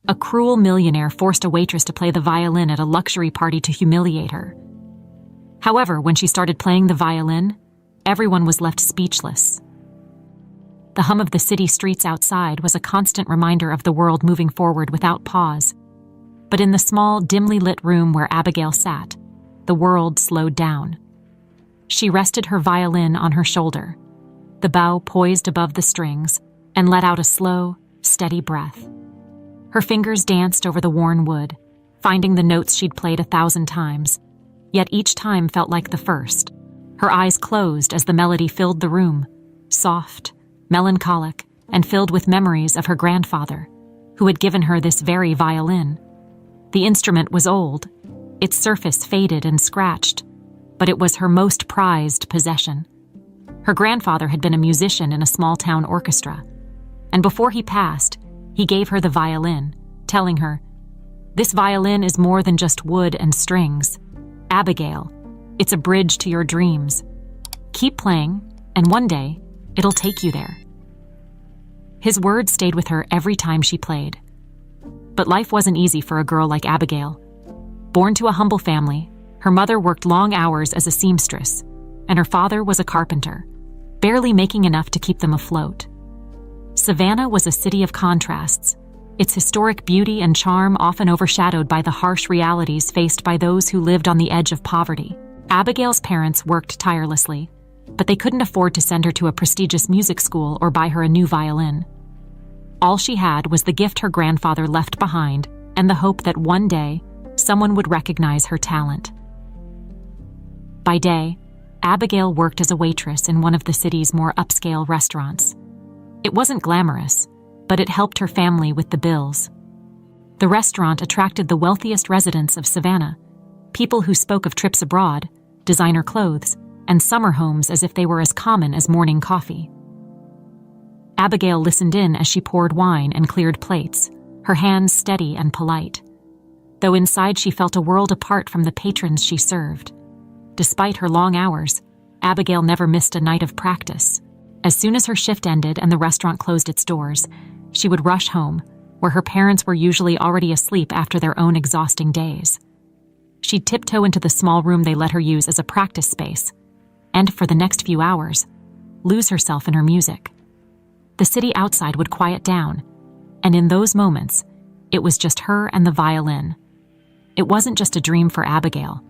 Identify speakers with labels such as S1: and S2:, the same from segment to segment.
S1: A cruel millionaire forced a waitress to play the violin at a luxury party to humiliate her. However, when she started playing the violin, everyone was left speechless. The hum of the city streets outside was a constant reminder of the world moving forward without pause. But in the small, dimly lit room where Abigail sat, the world slowed down. She rested her violin on her shoulder, the bow poised above the strings, and let out a slow, steady breath. Her fingers danced over the worn wood, finding the notes she'd played 1,000 times, yet each time felt like the first. Her eyes closed as the melody filled the room, soft, melancholic, and filled with memories of her grandfather, who had given her this very violin. The instrument was old, its surface faded and scratched, but it was her most prized possession. Her grandfather had been a musician in a small-town orchestra, and before he passed, he gave her the violin, telling her, "This violin is more than just wood and strings. Abigail, it's a bridge to your dreams. Keep playing, and one day, it'll take you there." His words stayed with her every time she played. But life wasn't easy for a girl like Abigail. Born to a humble family, her mother worked long hours as a seamstress, and her father was a carpenter, barely making enough to keep them afloat. Savannah was a city of contrasts, its historic beauty and charm often overshadowed by the harsh realities faced by those who lived on the edge of poverty. Abigail's parents worked tirelessly, but they couldn't afford to send her to a prestigious music school or buy her a new violin. All she had was the gift her grandfather left behind and the hope that one day someone would recognize her talent. By day, Abigail worked as a waitress in one of the city's more upscale restaurants. It wasn't glamorous, but it helped her family with the bills. The restaurant attracted the wealthiest residents of Savannah, people who spoke of trips abroad, designer clothes, and summer homes as if they were as common as morning coffee. Abigail listened in as she poured wine and cleared plates, her hands steady and polite, though inside she felt a world apart from the patrons she served. Despite her long hours, Abigail never missed a night of practice. As soon as her shift ended and the restaurant closed its doors, she would rush home, where her parents were usually already asleep after their own exhausting days. She'd tiptoe into the small room they let her use as a practice space, and for the next few hours, lose herself in her music. The city outside would quiet down, and in those moments, it was just her and the violin. It wasn't just a dream for Abigail.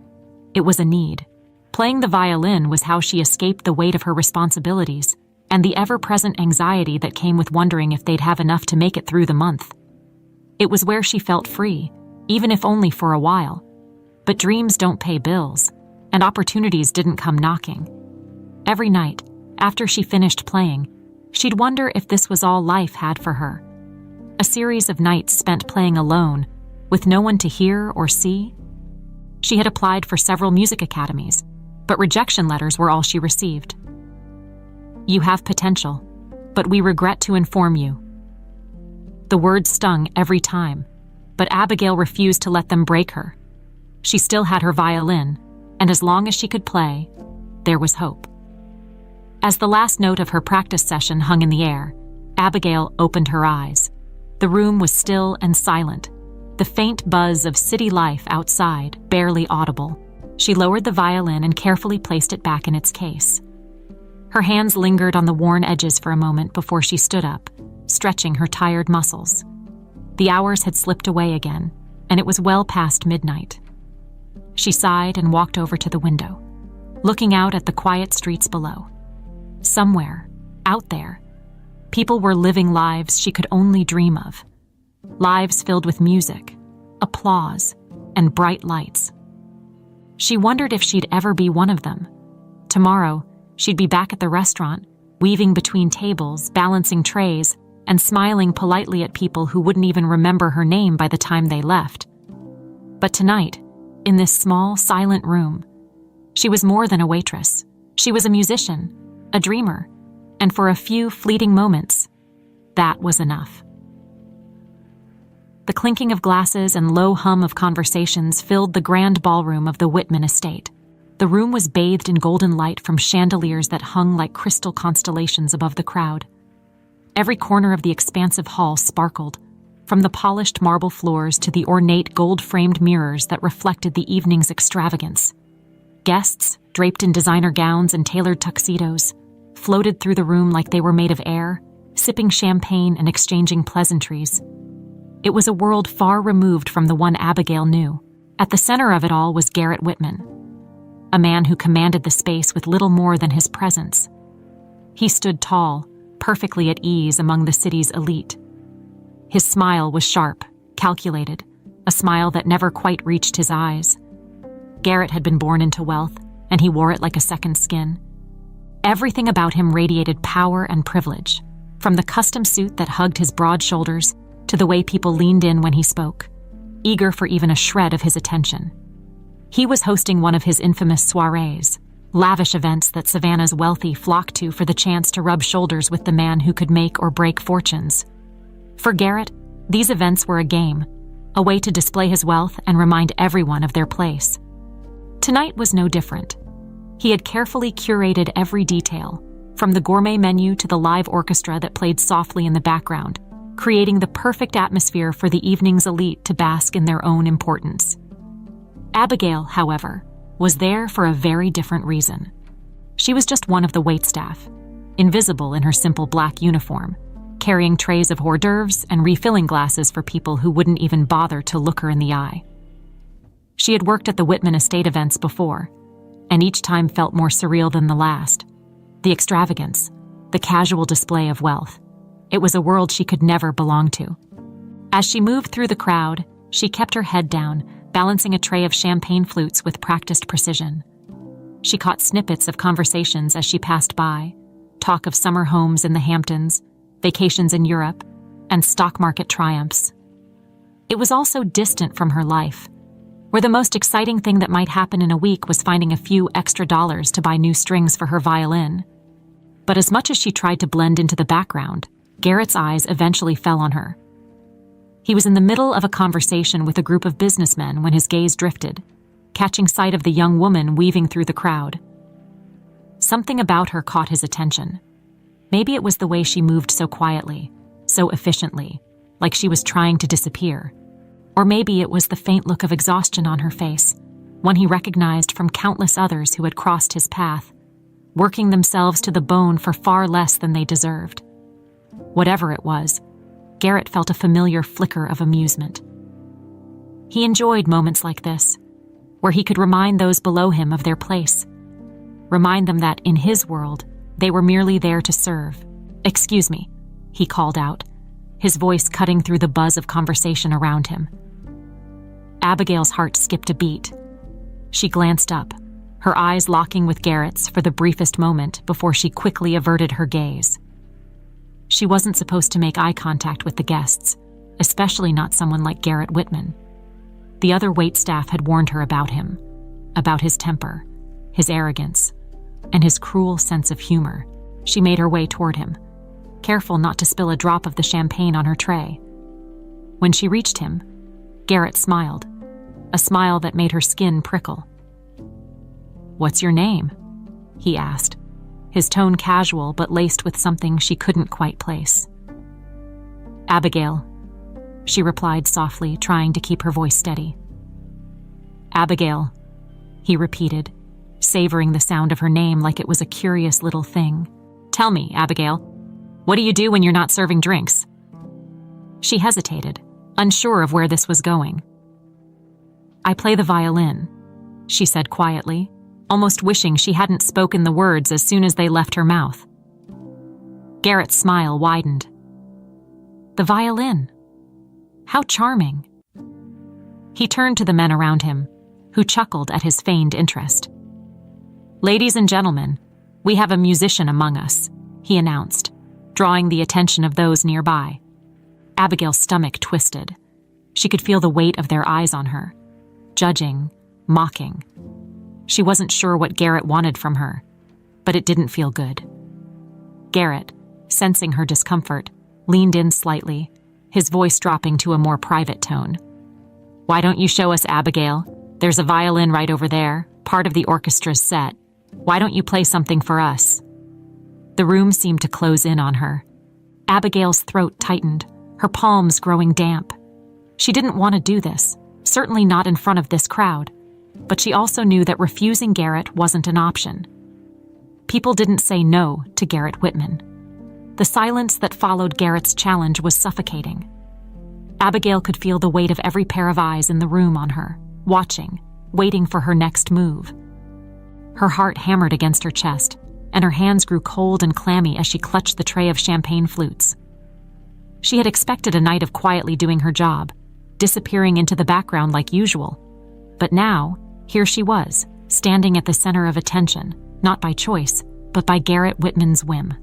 S1: It was a need. Playing the violin was how she escaped the weight of her responsibilities and the ever-present anxiety that came with wondering if they'd have enough to make it through the month. It was where she felt free, even if only for a while. But dreams don't pay bills, and opportunities didn't come knocking. Every night, after she finished playing, she'd wonder if this was all life had for her. A series of nights spent playing alone, with no one to hear or see. She had applied for several music academies, but rejection letters were all she received. "You have potential, but we regret to inform you." The words stung every time, but Abigail refused to let them break her. She still had her violin, and as long as she could play, there was hope. As the last note of her practice session hung in the air, Abigail opened her eyes. The room was still and silent, the faint buzz of city life outside barely audible. She lowered the violin and carefully placed it back in its case. Her hands lingered on the worn edges for a moment before she stood up, stretching her tired muscles. The hours had slipped away again, and it was well past midnight. She sighed and walked over to the window, looking out at the quiet streets below. Somewhere, out there, people were living lives she could only dream of. Lives filled with music, applause, and bright lights. She wondered if she'd ever be one of them. Tomorrow, she'd be back at the restaurant, weaving between tables, balancing trays, and smiling politely at people who wouldn't even remember her name by the time they left. But tonight, in this small, silent room, she was more than a waitress. She was a musician, a dreamer, and for a few fleeting moments, that was enough. The clinking of glasses and low hum of conversations filled the grand ballroom of the Whitman estate. The room was bathed in golden light from chandeliers that hung like crystal constellations above the crowd. Every corner of the expansive hall sparkled, from the polished marble floors to the ornate gold-framed mirrors that reflected the evening's extravagance. Guests, draped in designer gowns and tailored tuxedos, floated through the room like they were made of air, sipping champagne and exchanging pleasantries. It was a world far removed from the one Abigail knew. At the center of it all was Garrett Whitman, a man who commanded the space with little more than his presence. He stood tall, perfectly at ease among the city's elite. His smile was sharp, calculated, a smile that never quite reached his eyes. Garrett had been born into wealth, and he wore it like a second skin. Everything about him radiated power and privilege, from the custom suit that hugged his broad shoulders to the way people leaned in when he spoke, eager for even a shred of his attention. He was hosting one of his infamous soirees, lavish events that Savannah's wealthy flocked to for the chance to rub shoulders with the man who could make or break fortunes. For Garrett, these events were a game, a way to display his wealth and remind everyone of their place. Tonight was no different. He had carefully curated every detail, from the gourmet menu to the live orchestra that played softly in the background, creating the perfect atmosphere for the evening's elite to bask in their own importance. Abigail, however, was there for a very different reason. She was just one of the waitstaff, invisible in her simple black uniform, carrying trays of hors d'oeuvres and refilling glasses for people who wouldn't even bother to look her in the eye. She had worked at the Whitman estate events before, and each time felt more surreal than the last. The extravagance, the casual display of wealth. It was a world she could never belong to. As she moved through the crowd, she kept her head down, balancing a tray of champagne flutes with practiced precision. She caught snippets of conversations as she passed by, talk of summer homes in the Hamptons, vacations in Europe, and stock market triumphs. It was all so distant from her life, where the most exciting thing that might happen in a week was finding a few extra dollars to buy new strings for her violin. But as much as she tried to blend into the background, Garrett's eyes eventually fell on her. He was in the middle of a conversation with a group of businessmen when his gaze drifted, catching sight of the young woman weaving through the crowd. Something about her caught his attention. Maybe it was the way she moved so quietly, so efficiently, like she was trying to disappear. Or maybe it was the faint look of exhaustion on her face, one he recognized from countless others who had crossed his path, working themselves to the bone for far less than they deserved. Whatever it was, Garrett felt a familiar flicker of amusement. He enjoyed moments like this, where he could remind those below him of their place, remind them that, in his world, they were merely there to serve. "Excuse me," he called out, his voice cutting through the buzz of conversation around him. Abigail's heart skipped a beat. She glanced up, her eyes locking with Garrett's for the briefest moment before she quickly averted her gaze. She wasn't supposed to make eye contact with the guests, especially not someone like Garrett Whitman. The other waitstaff had warned her about him, about his temper, his arrogance, and his cruel sense of humor. She made her way toward him, careful not to spill a drop of the champagne on her tray. When she reached him, Garrett smiled, a smile that made her skin prickle. "What's your name?" he asked, his tone casual but laced with something she couldn't quite place. "Abigail," she replied softly, trying to keep her voice steady. "Abigail," he repeated, savoring the sound of her name like it was a curious little thing. "Tell me, Abigail, what do you do when you're not serving drinks?" She hesitated, unsure of where this was going. "I play the violin," she said quietly, almost wishing she hadn't spoken the words as soon as they left her mouth. Garrett's smile widened. "The violin? How charming." He turned to the men around him, who chuckled at his feigned interest. "Ladies and gentlemen, we have a musician among us," he announced, drawing the attention of those nearby. Abigail's stomach twisted. She could feel the weight of their eyes on her, judging, mocking. She wasn't sure what Garrett wanted from her, but it didn't feel good. Garrett, sensing her discomfort, leaned in slightly, his voice dropping to a more private tone. "Why don't you show us, Abigail? There's a violin right over there, part of the orchestra's set. Why don't you play something for us?" The room seemed to close in on her. Abigail's throat tightened, her palms growing damp. She didn't want to do this, certainly not in front of this crowd, but she also knew that refusing Garrett wasn't an option. People didn't say no to Garrett Whitman. The silence that followed Garrett's challenge was suffocating. Abigail could feel the weight of every pair of eyes in the room on her, watching, waiting for her next move. Her heart hammered against her chest, and her hands grew cold and clammy as she clutched the tray of champagne flutes. She had expected a night of quietly doing her job, disappearing into the background like usual. But now, here she was, standing at the center of attention, not by choice, but by Garrett Whitman's whim.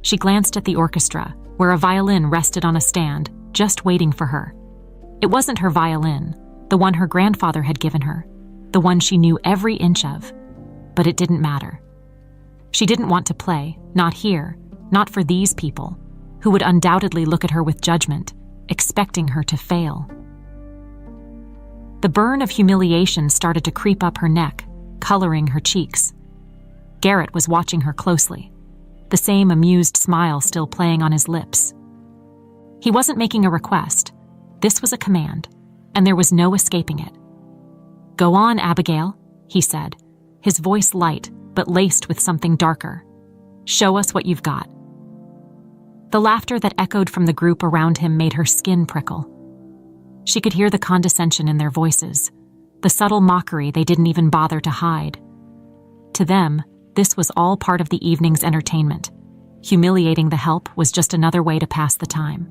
S1: She glanced at the orchestra, where a violin rested on a stand, just waiting for her. It wasn't her violin, the one her grandfather had given her, the one she knew every inch of, but it didn't matter. She didn't want to play, not here, not for these people, who would undoubtedly look at her with judgment, expecting her to fail. The burn of humiliation started to creep up her neck, coloring her cheeks. Garrett was watching her closely, the same amused smile still playing on his lips. He wasn't making a request. This was a command, and there was no escaping it. "Go on, Abigail," he said, his voice light but laced with something darker. "Show us what you've got." The laughter that echoed from the group around him made her skin prickle. She could hear the condescension in their voices, the subtle mockery they didn't even bother to hide. To them, this was all part of the evening's entertainment. Humiliating the help was just another way to pass the time.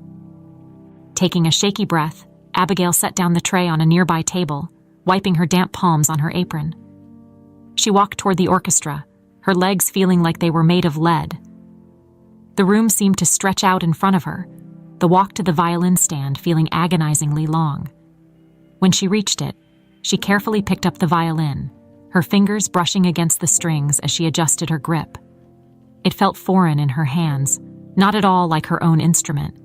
S1: Taking a shaky breath, Abigail set down the tray on a nearby table, wiping her damp palms on her apron. She walked toward the orchestra, her legs feeling like they were made of lead. The room seemed to stretch out in front of her, the walk to the violin stand feeling agonizingly long. When she reached it, she carefully picked up the violin, her fingers brushing against the strings as she adjusted her grip. It felt foreign in her hands, not at all like her own instrument.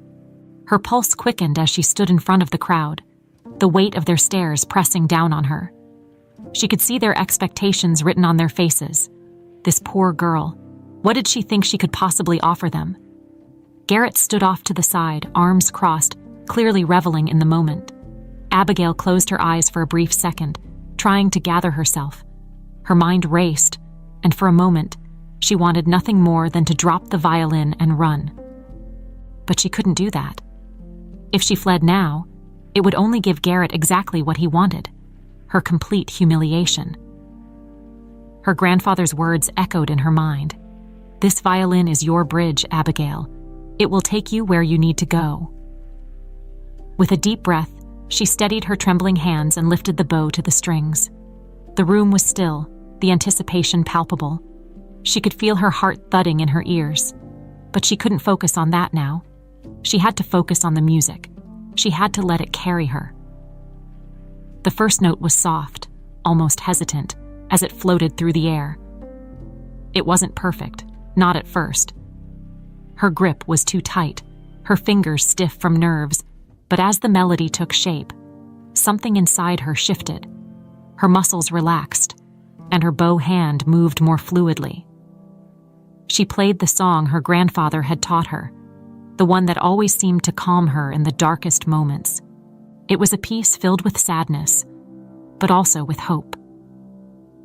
S1: Her pulse quickened as she stood in front of the crowd, the weight of their stares pressing down on her. She could see their expectations written on their faces. This poor girl, what did she think she could possibly offer them? Garrett stood off to the side, arms crossed, clearly reveling in the moment. Abigail closed her eyes for a brief second, trying to gather herself. Her mind raced, and for a moment, she wanted nothing more than to drop the violin and run. But she couldn't do that. If she fled now, it would only give Garrett exactly what he wanted, her complete humiliation. Her grandfather's words echoed in her mind. "This violin is your bridge, Abigail. It will take you where you need to go." With a deep breath, she steadied her trembling hands and lifted the bow to the strings. The room was still, the anticipation palpable. She could feel her heart thudding in her ears. But she couldn't focus on that now. She had to focus on the music. She had to let it carry her. The first note was soft, almost hesitant, as it floated through the air. It wasn't perfect, not at first. Her grip was too tight, her fingers stiff from nerves, but as the melody took shape, something inside her shifted. Her muscles relaxed, and her bow hand moved more fluidly. She played the song her grandfather had taught her, the one that always seemed to calm her in the darkest moments. It was a piece filled with sadness, but also with hope.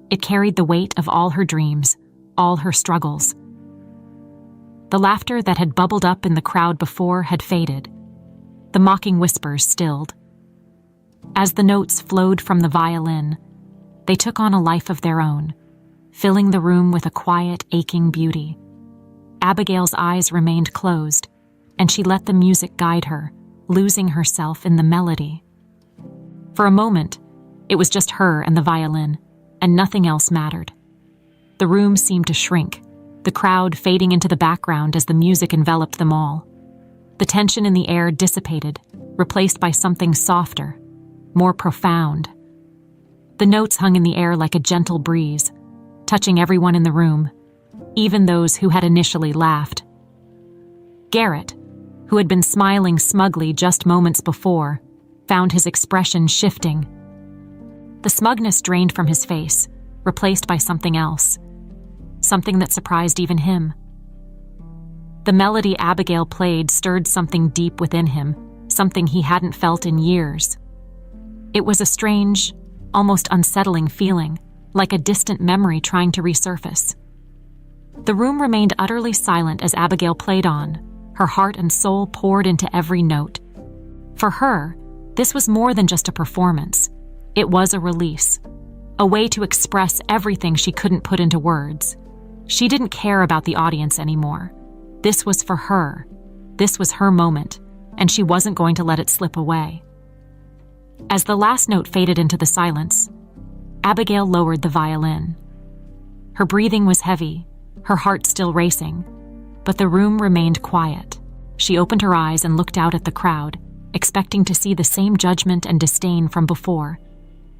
S1: It carried the weight of all her dreams, all her struggles. The laughter that had bubbled up in the crowd before had faded. The mocking whispers stilled. As the notes flowed from the violin, they took on a life of their own, filling the room with a quiet, aching beauty. Abigail's eyes remained closed, and she let the music guide her, losing herself in the melody. For a moment, it was just her and the violin, and nothing else mattered. The room seemed to shrink, the crowd fading into the background as the music enveloped them all. The tension in the air dissipated, replaced by something softer, more profound. The notes hung in the air like a gentle breeze, touching everyone in the room, even those who had initially laughed. Garrett, who had been smiling smugly just moments before, found his expression shifting. The smugness drained from his face, replaced by something else, something that surprised even him. The melody Abigail played stirred something deep within him, something he hadn't felt in years. It was a strange, almost unsettling feeling, like a distant memory trying to resurface. The room remained utterly silent as Abigail played on, her heart and soul poured into every note. For her, this was more than just a performance. It was a release, a way to express everything she couldn't put into words. She didn't care about the audience anymore. This was for her. This was her moment, and she wasn't going to let it slip away. As the last note faded into the silence, Abigail lowered the violin. Her breathing was heavy, her heart still racing, but the room remained quiet. She opened her eyes and looked out at the crowd, expecting to see the same judgment and disdain from before.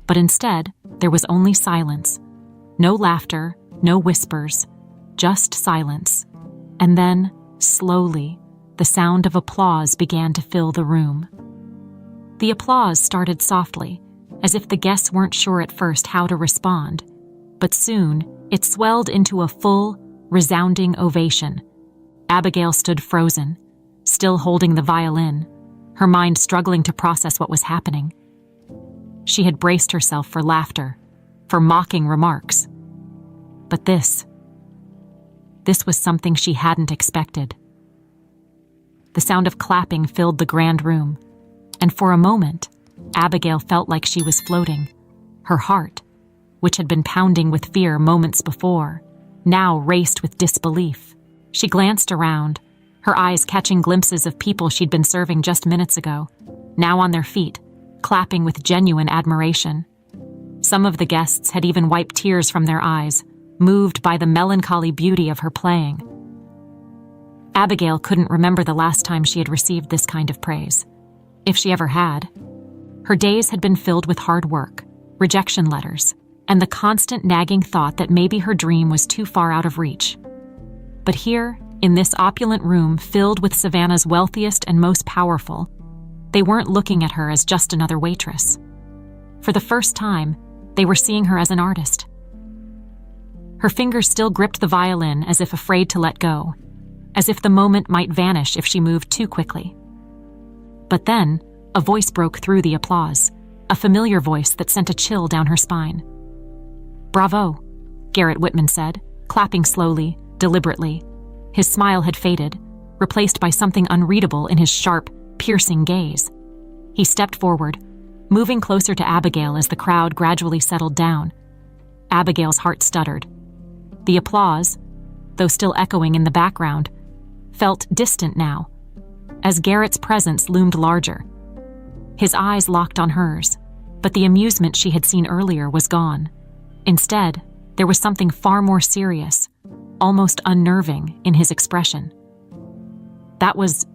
S1: But instead, there was only silence. No laughter, no whispers, just silence. And then, slowly, the sound of applause began to fill the room. The applause started softly, as if the guests weren't sure at first how to respond, but soon it swelled into a full, resounding ovation. Abigail stood frozen, still holding the violin, her mind struggling to process what was happening. She had braced herself for laughter, for mocking remarks. But this was something she hadn't expected. The sound of clapping filled the grand room, and for a moment, Abigail felt like she was floating. Her heart, which had been pounding with fear moments before, now raced with disbelief. She glanced around, her eyes catching glimpses of people she'd been serving just minutes ago, now on their feet, clapping with genuine admiration. Some of the guests had even wiped tears from their eyes, moved by the melancholy beauty of her playing. Abigail couldn't remember the last time she had received this kind of praise, if she ever had. Her days had been filled with hard work, rejection letters, and the constant nagging thought that maybe her dream was too far out of reach. But here, in this opulent room filled with Savannah's wealthiest and most powerful, they weren't looking at her as just another waitress. For the first time, they were seeing her as an artist. Her fingers still gripped the violin as if afraid to let go, as if the moment might vanish if she moved too quickly. But then, a voice broke through the applause, a familiar voice that sent a chill down her spine. "Bravo," Garrett Whitman said, clapping slowly, deliberately. His smile had faded, replaced by something unreadable in his sharp, piercing gaze. He stepped forward, moving closer to Abigail as the crowd gradually settled down. Abigail's heart stuttered. The applause, though still echoing in the background, felt distant now, as Garrett's presence loomed larger. His eyes locked on hers, but the amusement she had seen earlier was gone. Instead, there was something far more serious, almost unnerving, in his expression. "That was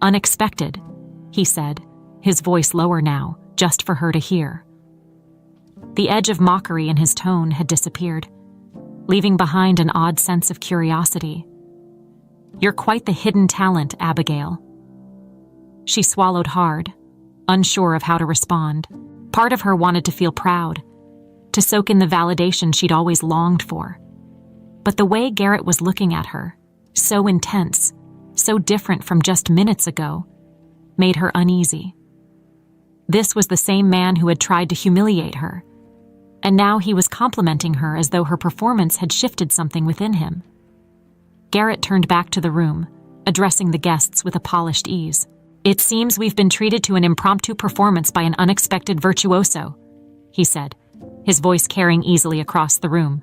S1: unexpected," he said, his voice lower now, just for her to hear. The edge of mockery in his tone had disappeared, leaving behind an odd sense of curiosity. "You're quite the hidden talent, Abigail." She swallowed hard, unsure of how to respond. Part of her wanted to feel proud, to soak in the validation she'd always longed for. But the way Garrett was looking at her, so intense, so different from just minutes ago, made her uneasy. This was the same man who had tried to humiliate her, and now he was complimenting her as though her performance had shifted something within him. Garrett turned back to the room, addressing the guests with a polished ease. "It seems we've been treated to an impromptu performance by an unexpected virtuoso," he said, his voice carrying easily across the room.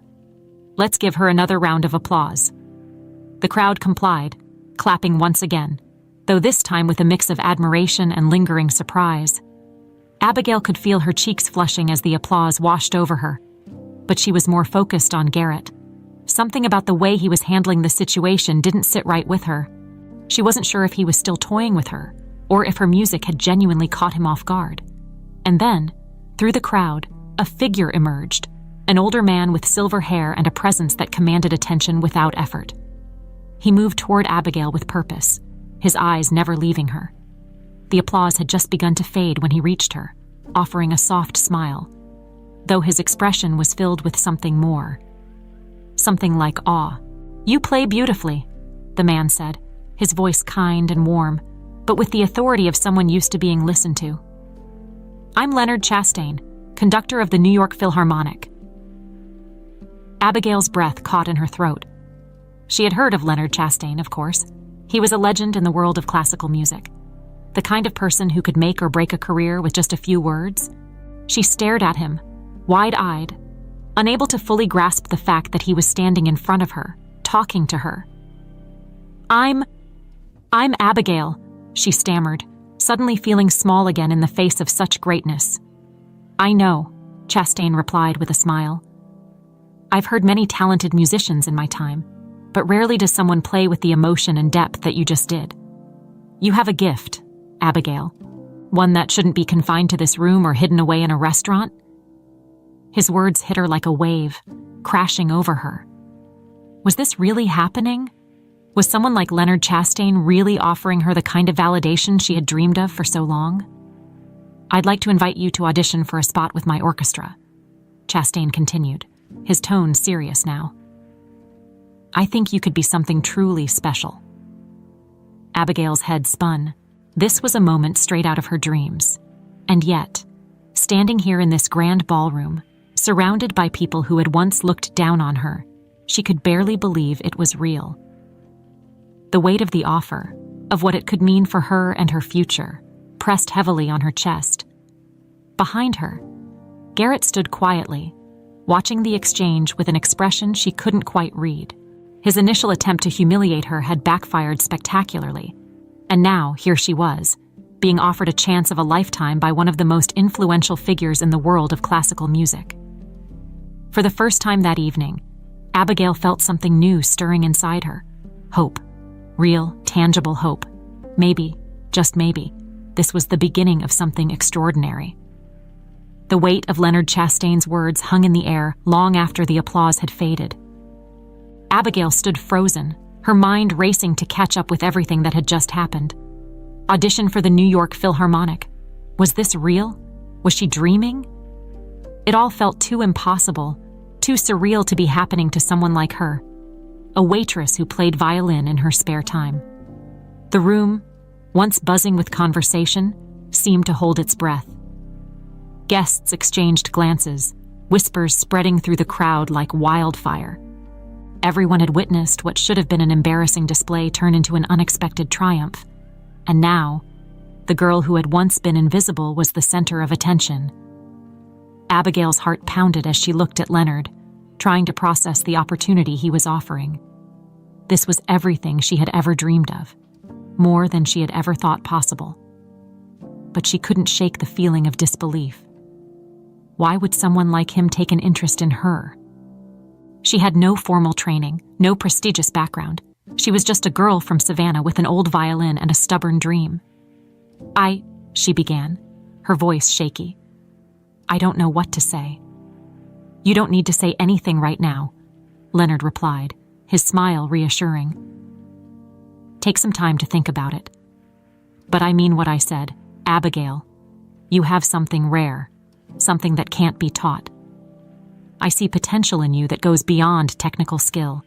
S1: "Let's give her another round of applause." The crowd complied, clapping once again, though this time with a mix of admiration and lingering surprise. Abigail could feel her cheeks flushing as the applause washed over her, but she was more focused on Garrett. Something about the way he was handling the situation didn't sit right with her. She wasn't sure if he was still toying with her, or if her music had genuinely caught him off guard. And then, through the crowd, a figure emerged, an older man with silver hair and a presence that commanded attention without effort. He moved toward Abigail with purpose, his eyes never leaving her. The applause had just begun to fade when he reached her, offering a soft smile, though his expression was filled with something more. Something like awe. "You play beautifully," the man said, his voice kind and warm, but with the authority of someone used to being listened to. "I'm Leonard Chastain, conductor of the New York Philharmonic." Abigail's breath caught in her throat. She had heard of Leonard Chastain, of course. He was a legend in the world of classical music. The kind of person who could make or break a career with just a few words. She stared at him, wide-eyed, unable to fully grasp the fact that he was standing in front of her, talking to her. I'm Abigail," she stammered, suddenly feeling small again in the face of such greatness. "I know," Chastain replied with a smile. "I've heard many talented musicians in my time, but rarely does someone play with the emotion and depth that you just did. You have a gift, Abigail, one that shouldn't be confined to this room or hidden away in a restaurant." His words hit her like a wave, crashing over her. Was this really happening? Was someone like Leonard Chastain really offering her the kind of validation she had dreamed of for so long? "I'd like to invite you to audition for a spot with my orchestra," Chastain continued, his tone serious now. "I think you could be something truly special." Abigail's head spun. This was a moment straight out of her dreams. And yet, standing here in this grand ballroom, surrounded by people who had once looked down on her, she could barely believe it was real. The weight of the offer, of what it could mean for her and her future, pressed heavily on her chest. Behind her, Garrett stood quietly, watching the exchange with an expression she couldn't quite read. His initial attempt to humiliate her had backfired spectacularly, and now here she was, being offered a chance of a lifetime by one of the most influential figures in the world of classical music. For the first time that evening, Abigail felt something new stirring inside her. Hope. Real, tangible hope. Maybe, just maybe, this was the beginning of something extraordinary. The weight of Leonard Chastain's words hung in the air long after the applause had faded. Abigail stood frozen, her mind racing to catch up with everything that had just happened. Audition for the New York Philharmonic. Was this real? Was she dreaming? It all felt too impossible, too surreal to be happening to someone like her, a waitress who played violin in her spare time. The room, once buzzing with conversation, seemed to hold its breath. Guests exchanged glances, whispers spreading through the crowd like wildfire. Everyone had witnessed what should have been an embarrassing display turn into an unexpected triumph. And now, the girl who had once been invisible was the center of attention. Abigail's heart pounded as she looked at Leonard, trying to process the opportunity he was offering. This was everything she had ever dreamed of, more than she had ever thought possible. But she couldn't shake the feeling of disbelief. Why would someone like him take an interest in her? She had no formal training, no prestigious background. She was just a girl from Savannah with an old violin and a stubborn dream. She began, her voice shaky. "I don't know what to say." "You don't need to say anything right now," Leonard replied, his smile reassuring. "Take some time to think about it. But I mean what I said, Abigail. You have something rare, something that can't be taught. I see potential in you that goes beyond technical skill.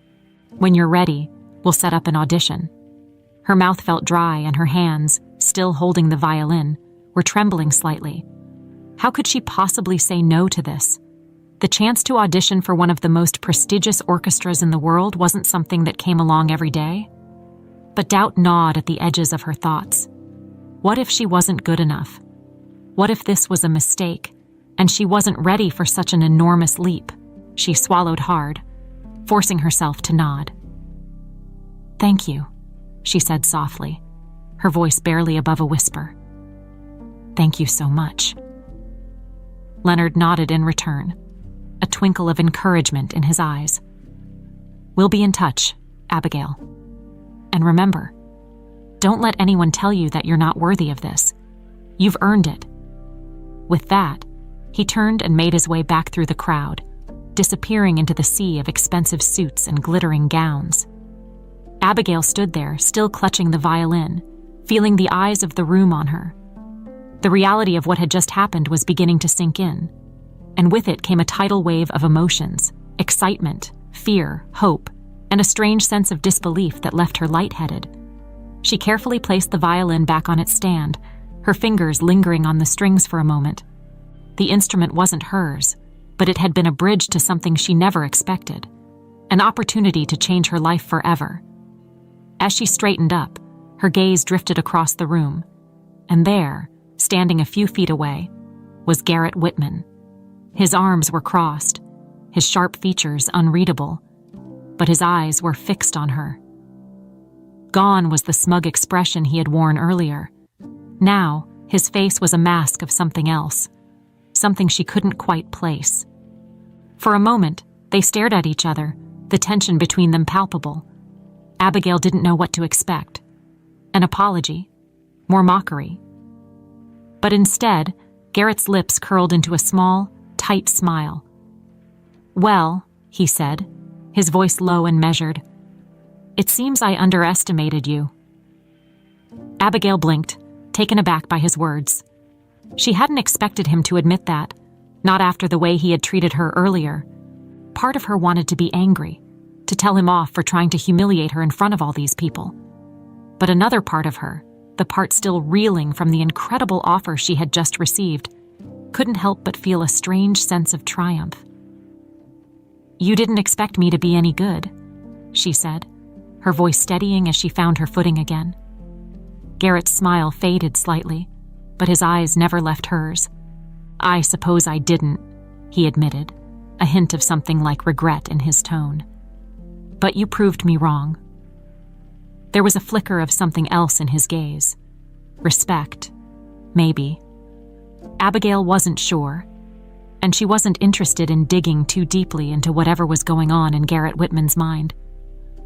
S1: When you're ready, we'll set up an audition." Her mouth felt dry and her hands, still holding the violin, were trembling slightly. How could she possibly say no to this? The chance to audition for one of the most prestigious orchestras in the world wasn't something that came along every day. But doubt gnawed at the edges of her thoughts. What if she wasn't good enough? What if this was a mistake, and she wasn't ready for such an enormous leap? She swallowed hard, forcing herself to nod. "Thank you," she said softly, her voice barely above a whisper. "Thank you so much." Leonard nodded in return, a twinkle of encouragement in his eyes. "We'll be in touch, Abigail. And remember, don't let anyone tell you that you're not worthy of this. You've earned it." With that, he turned and made his way back through the crowd, disappearing into the sea of expensive suits and glittering gowns. Abigail stood there, still clutching the violin, feeling the eyes of the room on her. The reality of what had just happened was beginning to sink in, and with it came a tidal wave of emotions, excitement, fear, hope, and a strange sense of disbelief that left her lightheaded. She carefully placed the violin back on its stand, her fingers lingering on the strings for a moment. The instrument wasn't hers, but it had been a bridge to something she never expected, an opportunity to change her life forever. As she straightened up, her gaze drifted across the room, and there, standing a few feet away, was Garrett Whitman. His arms were crossed, his sharp features unreadable, but his eyes were fixed on her. Gone was the smug expression he had worn earlier. Now, his face was a mask of something else, something she couldn't quite place. For a moment, they stared at each other, the tension between them palpable. Abigail didn't know what to expect. An apology, more mockery. But instead, Garrett's lips curled into a small, tight smile. "Well," he said, his voice low and measured, "it seems I underestimated you." Abigail blinked, taken aback by his words. She hadn't expected him to admit that, not after the way he had treated her earlier. Part of her wanted to be angry, to tell him off for trying to humiliate her in front of all these people. But another part of her, the part still reeling from the incredible offer she had just received, couldn't help but feel a strange sense of triumph. "You didn't expect me to be any good," she said, her voice steadying as she found her footing again. Garrett's smile faded slightly, but his eyes never left hers. "I suppose I didn't," he admitted, a hint of something like regret in his tone. "But you proved me wrong." There was a flicker of something else in his gaze. Respect, maybe. Abigail wasn't sure, and she wasn't interested in digging too deeply into whatever was going on in Garrett Whitman's mind.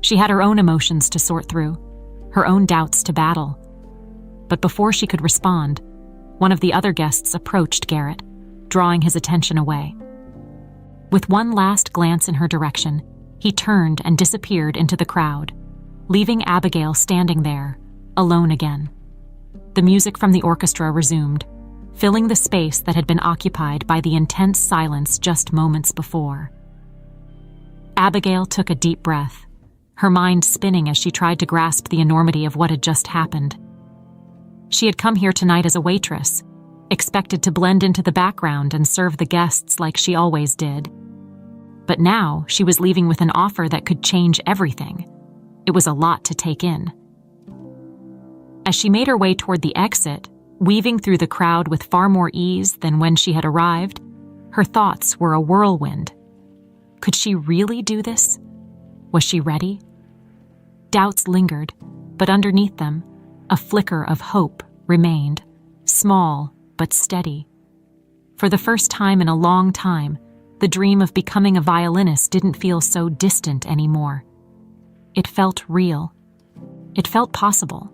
S1: She had her own emotions to sort through, her own doubts to battle. But before she could respond, one of the other guests approached Garrett, drawing his attention away. With one last glance in her direction, he turned and disappeared into the crowd, leaving Abigail standing there, alone again. The music from the orchestra resumed, filling the space that had been occupied by the intense silence just moments before. Abigail took a deep breath, her mind spinning as she tried to grasp the enormity of what had just happened. She had come here tonight as a waitress, expected to blend into the background and serve the guests like she always did. But now she was leaving with an offer that could change everything. It was a lot to take in. As she made her way toward the exit, weaving through the crowd with far more ease than when she had arrived, her thoughts were a whirlwind. Could she really do this? Was she ready? Doubts lingered, but underneath them, a flicker of hope remained, small but steady. For the first time in a long time, the dream of becoming a violinist didn't feel so distant anymore. It felt real. It felt possible.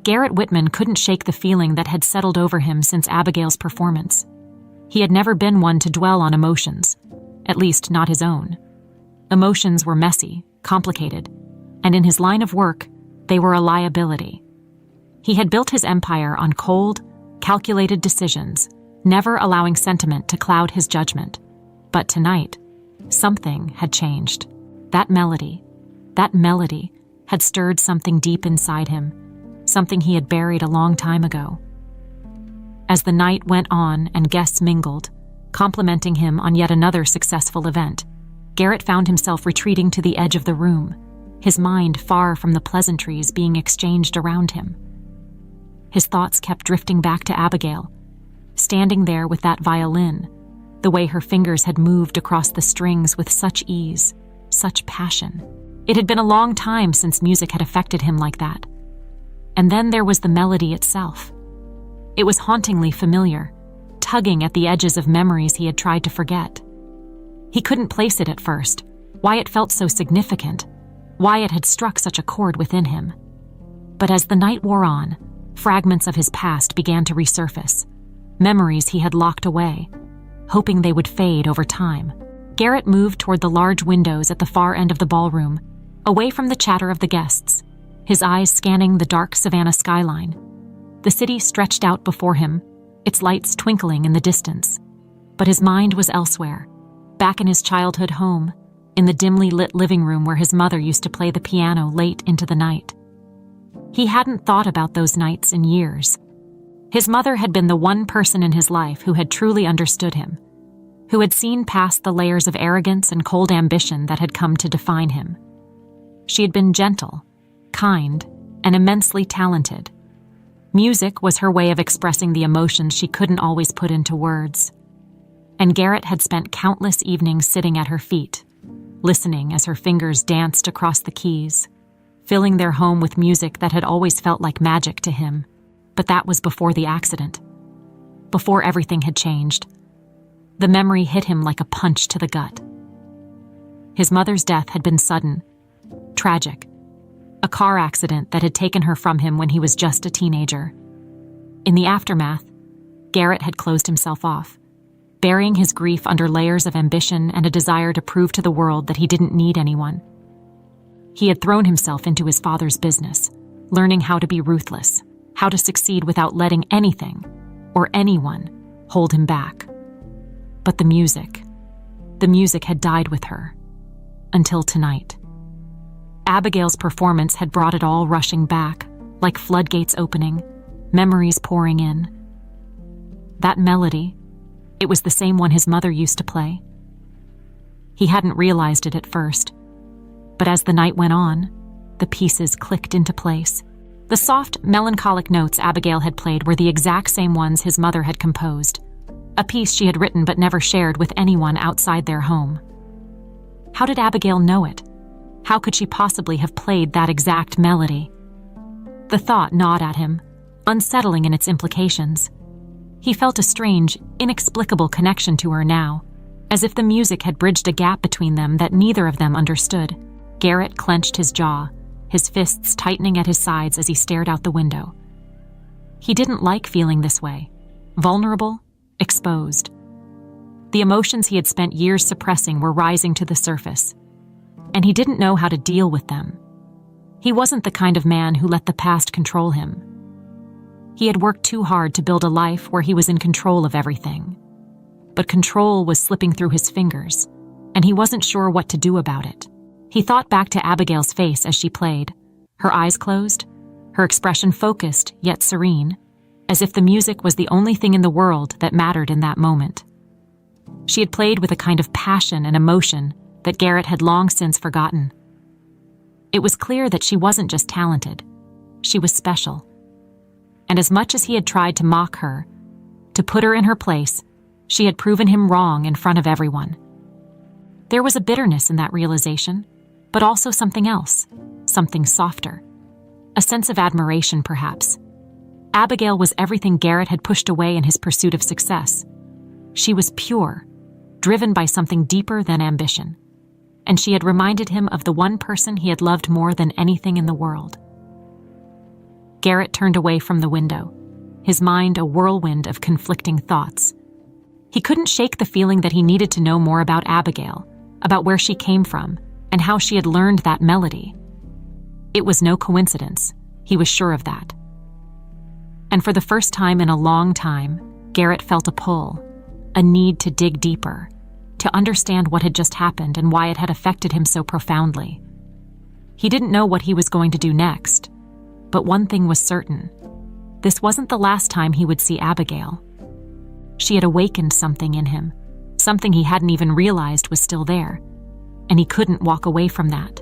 S1: Garrett Whitman couldn't shake the feeling that had settled over him since Abigail's performance. He had never been one to dwell on emotions, at least not his own. Emotions were messy, complicated, and in his line of work, they were a liability. He had built his empire on cold, calculated decisions, never allowing sentiment to cloud his judgment. But tonight, something had changed. That melody had stirred something deep inside him, something he had buried a long time ago. As the night went on and guests mingled, complimenting him on yet another successful event, Garrett found himself retreating to the edge of the room, his mind far from the pleasantries being exchanged around him. His thoughts kept drifting back to Abigail, standing there with that violin, the way her fingers had moved across the strings with such ease, such passion. It had been a long time since music had affected him like that. And then there was the melody itself. It was hauntingly familiar, tugging at the edges of memories he had tried to forget. He couldn't place it at first, why it felt so significant, why it had struck such a chord within him. But as the night wore on, fragments of his past began to resurface, memories he had locked away, hoping they would fade over time. Garrett moved toward the large windows at the far end of the ballroom, away from the chatter of the guests, his eyes scanning the dark Savannah skyline. The city stretched out before him, its lights twinkling in the distance. But his mind was elsewhere, back in his childhood home, in the dimly lit living room where his mother used to play the piano late into the night. He hadn't thought about those nights in years. His mother had been the one person in his life who had truly understood him, who had seen past the layers of arrogance and cold ambition that had come to define him. She had been gentle, kind, and immensely talented. Music was her way of expressing the emotions she couldn't always put into words. And Garrett had spent countless evenings sitting at her feet, listening as her fingers danced across the keys, filling their home with music that had always felt like magic to him. But that was before the accident, before everything had changed. The memory hit him like a punch to the gut. His mother's death had been sudden, tragic, a car accident that had taken her from him when he was just a teenager. In the aftermath, Garrett had closed himself off, burying his grief under layers of ambition and a desire to prove to the world that he didn't need anyone. He had thrown himself into his father's business, learning how to be ruthless, how to succeed without letting anything or anyone hold him back. But the music had died with her, until tonight. Abigail's performance had brought it all rushing back, like floodgates opening, memories pouring in. That melody, it was the same one his mother used to play. He hadn't realized it at first, but as the night went on, the pieces clicked into place. The soft, melancholic notes Abigail had played were the exact same ones his mother had composed, a piece she had written but never shared with anyone outside their home. How did Abigail know it? How could she possibly have played that exact melody? The thought gnawed at him, unsettling in its implications. He felt a strange, inexplicable connection to her now, as if the music had bridged a gap between them that neither of them understood. Garrett clenched his jaw, his fists tightening at his sides as he stared out the window. He didn't like feeling this way, vulnerable, exposed. The emotions he had spent years suppressing were rising to the surface, and he didn't know how to deal with them. He wasn't the kind of man who let the past control him. He had worked too hard to build a life where he was in control of everything. But control was slipping through his fingers, and he wasn't sure what to do about it. He thought back to Abigail's face as she played, her eyes closed, her expression focused yet serene, as if the music was the only thing in the world that mattered in that moment. She had played with a kind of passion and emotion that Garrett had long since forgotten. It was clear that she wasn't just talented, she was special. And as much as he had tried to mock her, to put her in her place, she had proven him wrong in front of everyone. There was a bitterness in that realization, but also something else, something softer. A sense of admiration, perhaps. Abigail was everything Garrett had pushed away in his pursuit of success. She was pure, driven by something deeper than ambition. And she had reminded him of the one person he had loved more than anything in the world. Garrett turned away from the window, his mind a whirlwind of conflicting thoughts. He couldn't shake the feeling that he needed to know more about Abigail, about where she came from, and how she had learned that melody. It was no coincidence, he was sure of that. And for the first time in a long time, Garrett felt a pull, a need to dig deeper, to understand what had just happened and why it had affected him so profoundly. He didn't know what he was going to do next, but one thing was certain. This wasn't the last time he would see Abigail. She had awakened something in him, something he hadn't even realized was still there, and he couldn't walk away from that.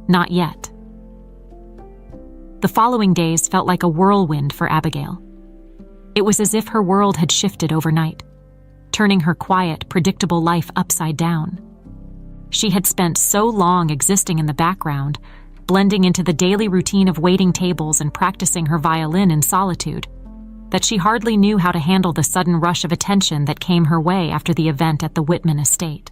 S1: Not yet. The following days felt like a whirlwind for Abigail. It was as if her world had shifted overnight, turning her quiet, predictable life upside down. She had spent so long existing in the background, blending into the daily routine of waiting tables and practicing her violin in solitude, that she hardly knew how to handle the sudden rush of attention that came her way after the event at the Whitman estate.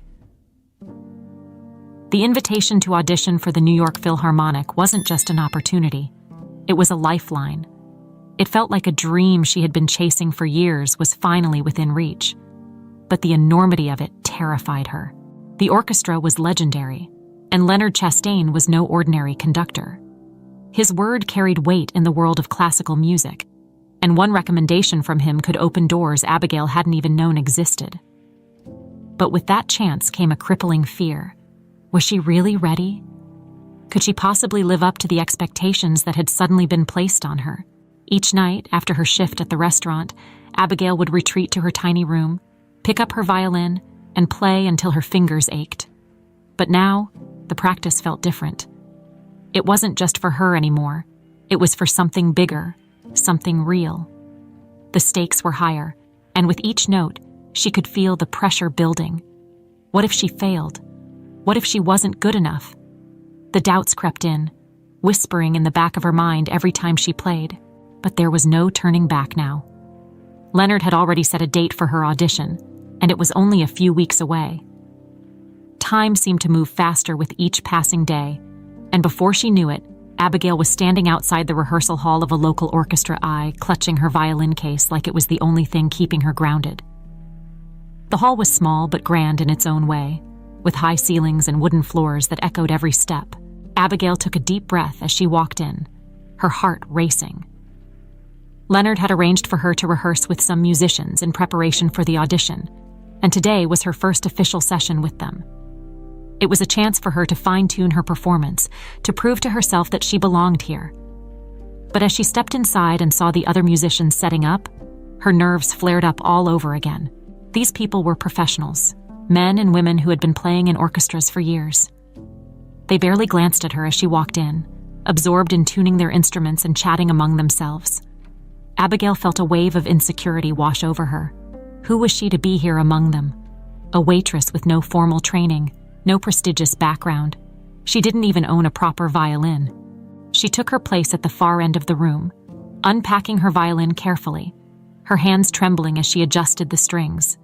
S1: The invitation to audition for the New York Philharmonic wasn't just an opportunity. It was a lifeline. It felt like a dream she had been chasing for years was finally within reach. But the enormity of it terrified her. The orchestra was legendary, and Leonard Chastain was no ordinary conductor. His word carried weight in the world of classical music, and one recommendation from him could open doors Abigail hadn't even known existed. But with that chance came a crippling fear. Was she really ready? Could she possibly live up to the expectations that had suddenly been placed on her? Each night, after her shift at the restaurant, Abigail would retreat to her tiny room, pick up her violin, and play until her fingers ached. But now, the practice felt different. It wasn't just for her anymore. It was for something bigger, something real. The stakes were higher, and with each note, she could feel the pressure building. What if she failed? What if she wasn't good enough? The doubts crept in, whispering in the back of her mind every time she played, but there was no turning back now. Leonard had already set a date for her audition, and it was only a few weeks away. Time seemed to move faster with each passing day, and before she knew it, Abigail was standing outside the rehearsal hall of a local orchestra, clutching her violin case like it was the only thing keeping her grounded. The hall was small but grand in its own way, with high ceilings and wooden floors that echoed every step. Abigail took a deep breath as she walked in, her heart racing. Leonard had arranged for her to rehearse with some musicians in preparation for the audition, and today was her first official session with them. It was a chance for her to fine-tune her performance, to prove to herself that she belonged here. But as she stepped inside and saw the other musicians setting up, her nerves flared up all over again. These people were professionals, men and women who had been playing in orchestras for years. They barely glanced at her as she walked in, absorbed in tuning their instruments and chatting among themselves. Abigail felt a wave of insecurity wash over her. Who was she to be here among them? A waitress with no formal training, no prestigious background. She didn't even own a proper violin. She took her place at the far end of the room, unpacking her violin carefully, her hands trembling as she adjusted the strings.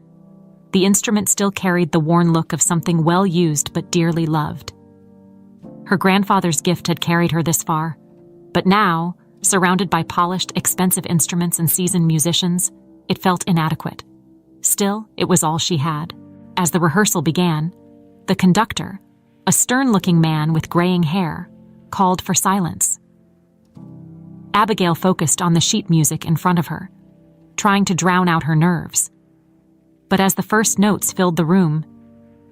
S1: The instrument still carried the worn look of something well used but dearly loved. Her grandfather's gift had carried her this far, but now, surrounded by polished, expensive instruments and seasoned musicians, it felt inadequate. Still, it was all she had. As the rehearsal began, the conductor, a stern-looking man with graying hair, called for silence. Abigail focused on the sheet music in front of her, trying to drown out her nerves. But as the first notes filled the room,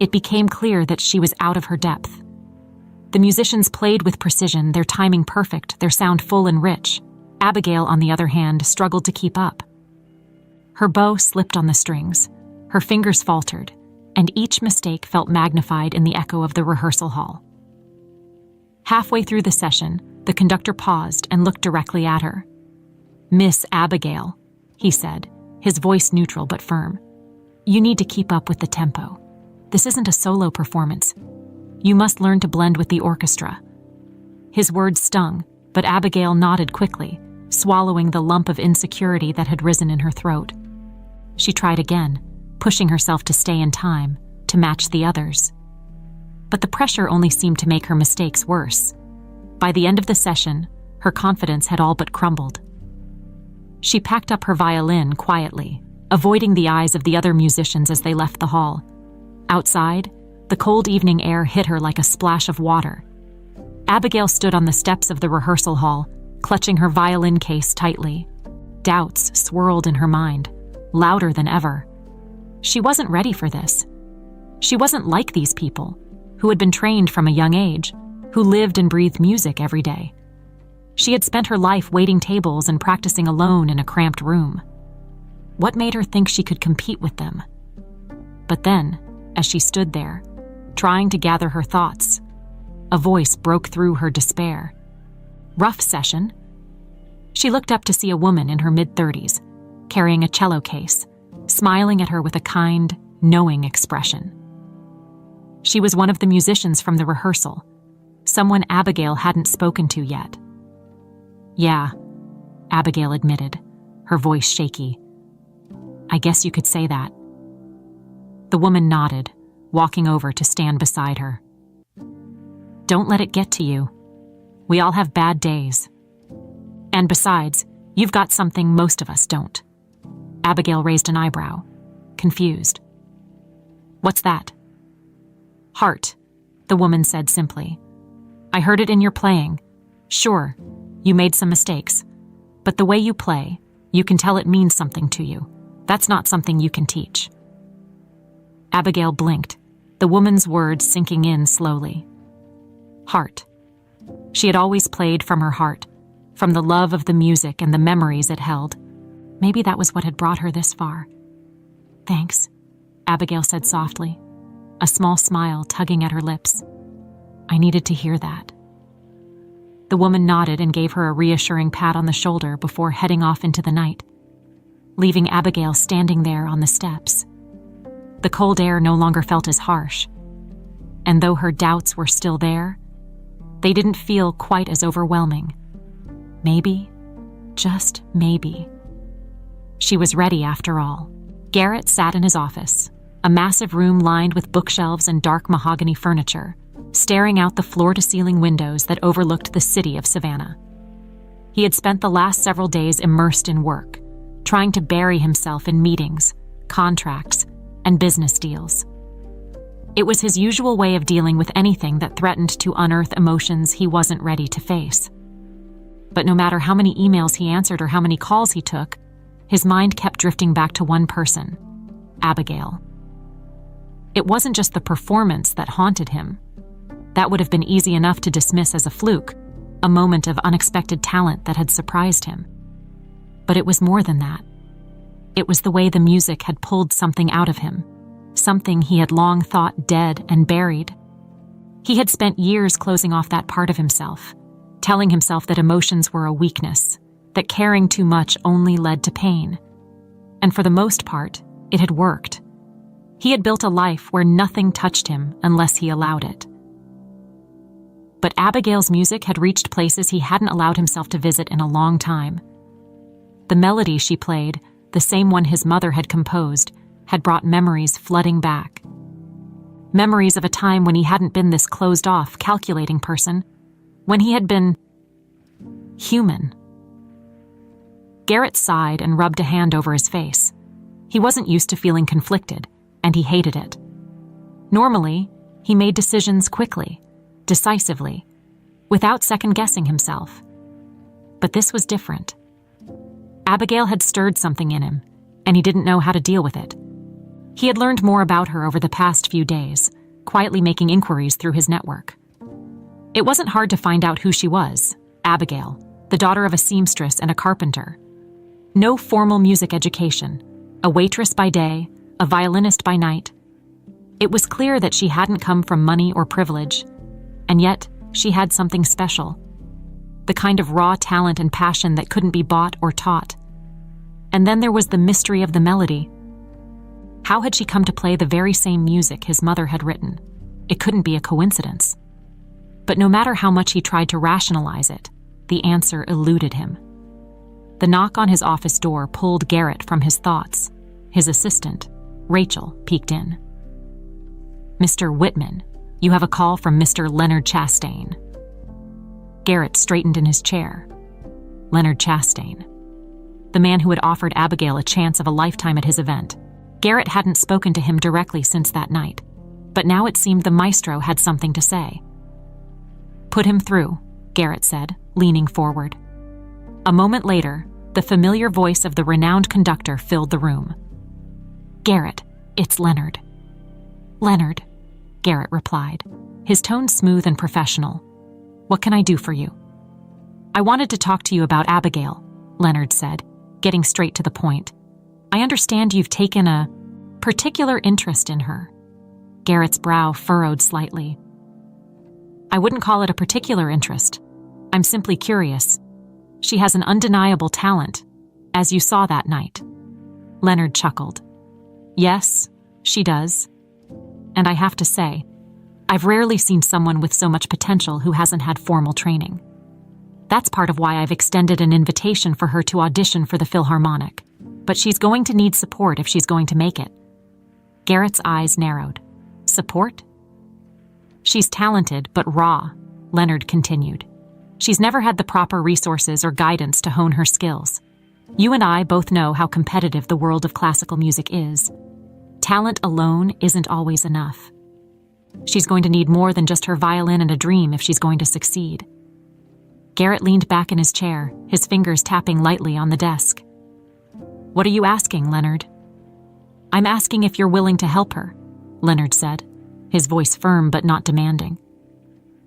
S1: it became clear that she was out of her depth. The musicians played with precision, their timing perfect, their sound full and rich. Abigail, on the other hand, struggled to keep up. Her bow slipped on the strings, her fingers faltered, and each mistake felt magnified in the echo of the rehearsal hall. Halfway through the session, the conductor paused and looked directly at her. "Miss Abigail," he said, his voice neutral but firm. "You need to keep up with the tempo. This isn't a solo performance. You must learn to blend with the orchestra." His words stung, but Abigail nodded quickly, swallowing the lump of insecurity that had risen in her throat. She tried again, pushing herself to stay in time, to match the others. But the pressure only seemed to make her mistakes worse. By the end of the session, her confidence had all but crumbled. She packed up her violin quietly, avoiding the eyes of the other musicians as they left the hall. Outside, the cold evening air hit her like a splash of water. Abigail stood on the steps of the rehearsal hall, clutching her violin case tightly. Doubts swirled in her mind, louder than ever. She wasn't ready for this. She wasn't like these people, who had been trained from a young age, who lived and breathed music every day. She had spent her life waiting tables and practicing alone in a cramped room. What made her think she could compete with them? But then, as she stood there, trying to gather her thoughts, a voice broke through her despair. "Rough session?" She looked up to see a woman in her mid-30s, carrying a cello case, smiling at her with a kind, knowing expression. She was one of the musicians from the rehearsal, someone Abigail hadn't spoken to yet. "Yeah," Abigail admitted, her voice shaky. "I guess you could say that." The woman nodded, walking over to stand beside her. "Don't let it get to you. We all have bad days. And besides, you've got something most of us don't." Abigail raised an eyebrow, confused. "What's that?" "Heart," the woman said simply. "I heard it in your playing. Sure, you made some mistakes, but the way you play, you can tell it means something to you. That's not something you can teach." Abigail blinked, the woman's words sinking in slowly. "Heart. She had always played from her heart, from the love of the music and the memories it held. Maybe that was what had brought her this far. "Thanks," Abigail said softly, a small smile tugging at her lips. "I needed to hear that." The woman nodded and gave her a reassuring pat on the shoulder before heading off into the night, leaving Abigail standing there on the steps. The cold air no longer felt as harsh, and though her doubts were still there, they didn't feel quite as overwhelming. Maybe, just maybe, she was ready after all. Garrett sat in his office, a massive room lined with bookshelves and dark mahogany furniture, staring out the floor-to-ceiling windows that overlooked the city of Savannah. He had spent the last several days immersed in work, trying to bury himself in meetings, contracts, and business deals. It was his usual way of dealing with anything that threatened to unearth emotions he wasn't ready to face. But no matter how many emails he answered or how many calls he took, his mind kept drifting back to one person, Abigail. It wasn't just the performance that haunted him. That would have been easy enough to dismiss as a fluke, a moment of unexpected talent that had surprised him. But it was more than that. It was the way the music had pulled something out of him, something he had long thought dead and buried. He had spent years closing off that part of himself, telling himself that emotions were a weakness, that caring too much only led to pain. And for the most part, it had worked. He had built a life where nothing touched him unless he allowed it. But Abigail's music had reached places he hadn't allowed himself to visit in a long time. The melody she played, the same one his mother had composed, had brought memories flooding back. Memories of a time when he hadn't been this closed-off, calculating person, when he had been human. Garrett sighed and rubbed a hand over his face. He wasn't used to feeling conflicted, and he hated it. Normally, he made decisions quickly, decisively, without second-guessing himself. But this was different. Abigail had stirred something in him, and he didn't know how to deal with it. He had learned more about her over the past few days, quietly making inquiries through his network. It wasn't hard to find out who she was, Abigail, the daughter of a seamstress and a carpenter. No formal music education, a waitress by day, a violinist by night. It was clear that she hadn't come from money or privilege, and yet she had something special, the kind of raw talent and passion that couldn't be bought or taught. And then there was the mystery of the melody. How had she come to play the very same music his mother had written? It couldn't be a coincidence. But no matter how much he tried to rationalize it, the answer eluded him. The knock on his office door pulled Garrett from his thoughts. His assistant, Rachel, peeked in. "Mr. Whitman, you have a call from Mr. Leonard Chastain." Garrett straightened in his chair. Leonard Chastain. The man who had offered Abigail a chance of a lifetime at his event. Garrett hadn't spoken to him directly since that night, but now it seemed the maestro had something to say. "Put him through," Garrett said, leaning forward. A moment later, the familiar voice of the renowned conductor filled the room. "Garrett, it's Leonard." "Leonard," Garrett replied, his tone smooth and professional. "What can I do for you?" "I wanted to talk to you about Abigail," Leonard said, getting straight to the point. "I understand you've taken a particular interest in her." Garrett's brow furrowed slightly. "I wouldn't call it a particular interest. I'm simply curious. She has an undeniable talent, as you saw that night." Leonard chuckled. "Yes, she does. And I have to say, I've rarely seen someone with so much potential who hasn't had formal training. That's part of why I've extended an invitation for her to audition for the Philharmonic. But she's going to need support if she's going to make it." Garrett's eyes narrowed. "Support?" "She's talented, but raw," Leonard continued. "She's never had the proper resources or guidance to hone her skills. You and I both know how competitive the world of classical music is. Talent alone isn't always enough. She's going to need more than just her violin and a dream if she's going to succeed." Garrett leaned back in his chair, his fingers tapping lightly on the desk. "What are you asking, Leonard?" "I'm asking if you're willing to help her," Leonard said, his voice firm but not demanding.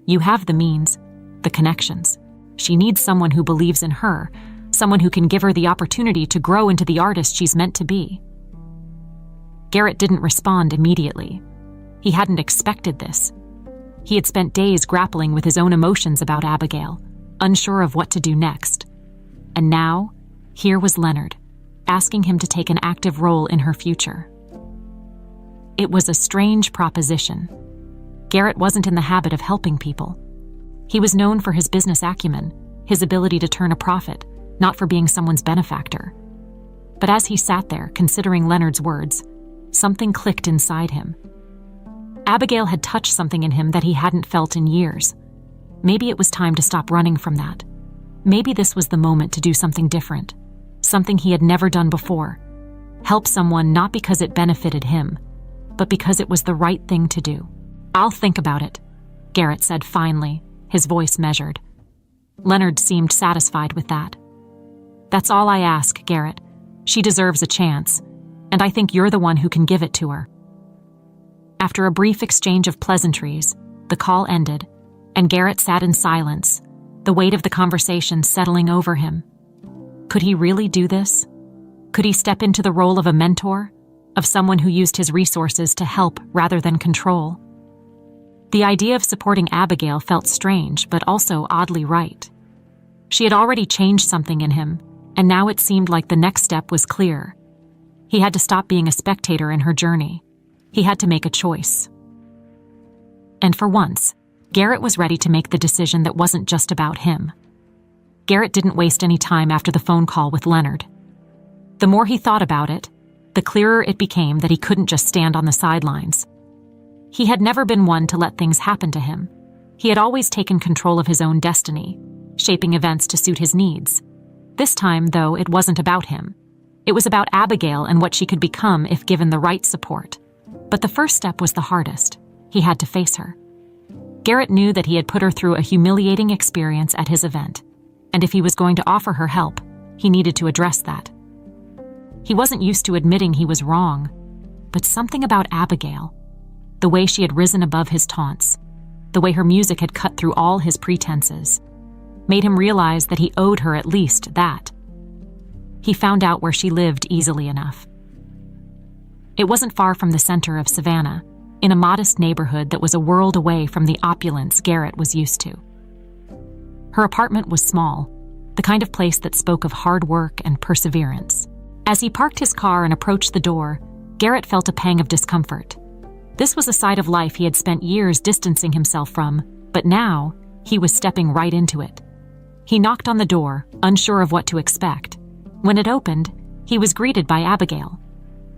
S1: "You have the means. the connections. She needs someone who believes in her, someone who can give her the opportunity to grow into the artist she's meant to be. Garrett didn't respond immediately. He hadn't expected this. He had spent days grappling with his own emotions about Abigail, unsure of what to do next. And now, here was Leonard, asking him to take an active role in her future. It was a strange proposition. Garrett wasn't in the habit of helping people. He was known for his business acumen, his ability to turn a profit, not for being someone's benefactor. But as he sat there, considering Leonard's words, something clicked inside him. Abigail had touched something in him that he hadn't felt in years. Maybe it was time to stop running from that. Maybe this was the moment to do something different, something he had never done before. Help someone not because it benefited him, but because it was the right thing to do. "I'll think about it," Garrett said finally, his voice measured. Leonard seemed satisfied with that. "That's all I ask, Garrett. She deserves a chance, and I think you're the one who can give it to her." After a brief exchange of pleasantries, the call ended, and Garrett sat in silence, the weight of the conversation settling over him. Could he really do this? Could he step into the role of a mentor, of someone who used his resources to help rather than control? The idea of supporting Abigail felt strange, but also oddly right. She had already changed something in him, and now it seemed like the next step was clear. He had to stop being a spectator in her journey. He had to make a choice. And for once, Garrett was ready to make the decision that wasn't just about him. Garrett didn't waste any time after the phone call with Leonard. The more he thought about it, the clearer it became that he couldn't just stand on the sidelines. He had never been one to let things happen to him. He had always taken control of his own destiny, shaping events to suit his needs. This time, though, it wasn't about him. It was about Abigail and what she could become if given the right support. But the first step was the hardest. He had to face her. Garrett knew that he had put her through a humiliating experience at his event, and if he was going to offer her help, he needed to address that. He wasn't used to admitting he was wrong, but something about Abigail, the way she had risen above his taunts, the way her music had cut through all his pretenses, made him realize that he owed her at least that. He found out where she lived easily enough. It wasn't far from the center of Savannah, in a modest neighborhood that was a world away from the opulence Garrett was used to. Her apartment was small, the kind of place that spoke of hard work and perseverance. As he parked his car and approached the door, Garrett felt a pang of discomfort. This was a side of life he had spent years distancing himself from, but now he was stepping right into it. He knocked on the door, unsure of what to expect. When it opened, he was greeted by Abigail,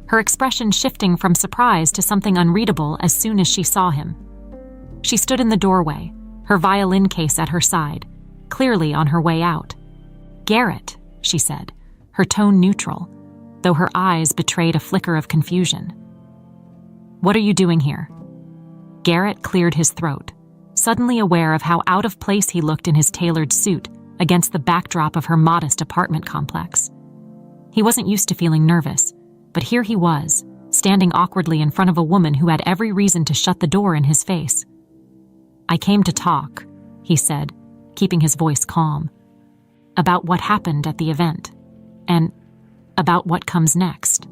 S1: her expression shifting from surprise to something unreadable as soon as she saw him. She stood in the doorway, her violin case at her side, clearly on her way out. "Garrett," she said, her tone neutral, though her eyes betrayed a flicker of confusion. "What are you doing here?" Garrett cleared his throat, suddenly aware of how out of place he looked in his tailored suit against the backdrop of her modest apartment complex. He wasn't used to feeling nervous, but here he was, standing awkwardly in front of a woman who had every reason to shut the door in his face. "I came to talk," he said, keeping his voice calm, "about what happened at the event, and about what comes next."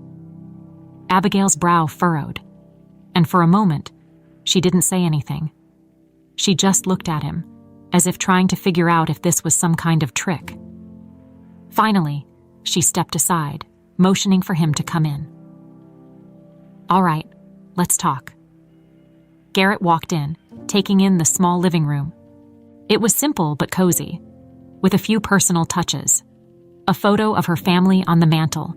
S1: Abigail's brow furrowed, and for a moment, she didn't say anything. She just looked at him, as if trying to figure out if this was some kind of trick. Finally, she stepped aside, motioning for him to come in. "All right, let's talk." Garrett walked in, taking in the small living room. It was simple but cozy, with a few personal touches. A photo of her family on the mantel,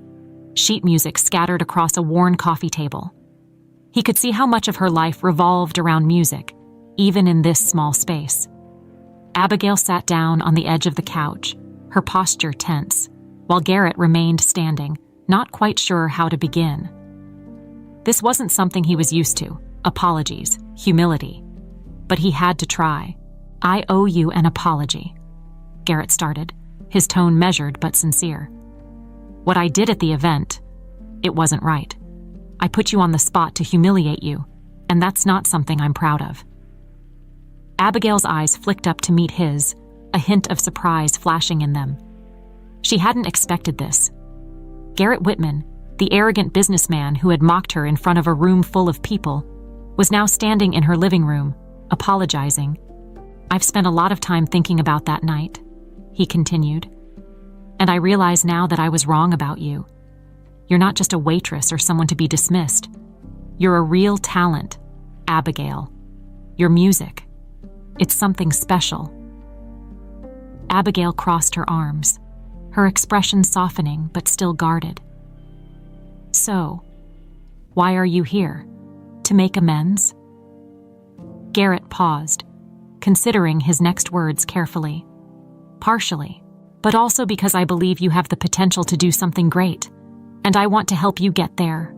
S1: sheet music scattered across a worn coffee table. He could see how much of her life revolved around music, even in this small space. Abigail sat down on the edge of the couch, her posture tense, while Garrett remained standing, not quite sure how to begin. This wasn't something he was used to, apologies, humility. But he had to try. "I owe you an apology," Garrett started, his tone measured but sincere. "What I did at the event, it wasn't right. I put you on the spot to humiliate you, and that's not something I'm proud of." Abigail's eyes flicked up to meet his, a hint of surprise flashing in them. She hadn't expected this. Garrett Whitman, the arrogant businessman who had mocked her in front of a room full of people, was now standing in her living room, apologizing. "I've spent a lot of time thinking about that night," he continued. "And I realize now that I was wrong about you. You're not just a waitress or someone to be dismissed. You're a real talent, Abigail. Your music. It's something special." Abigail crossed her arms, her expression softening but still guarded. "So, why are you here? To make amends?" Garrett paused, considering his next words carefully. "Partially, but also because I believe you have the potential to do something great, and I want to help you get there."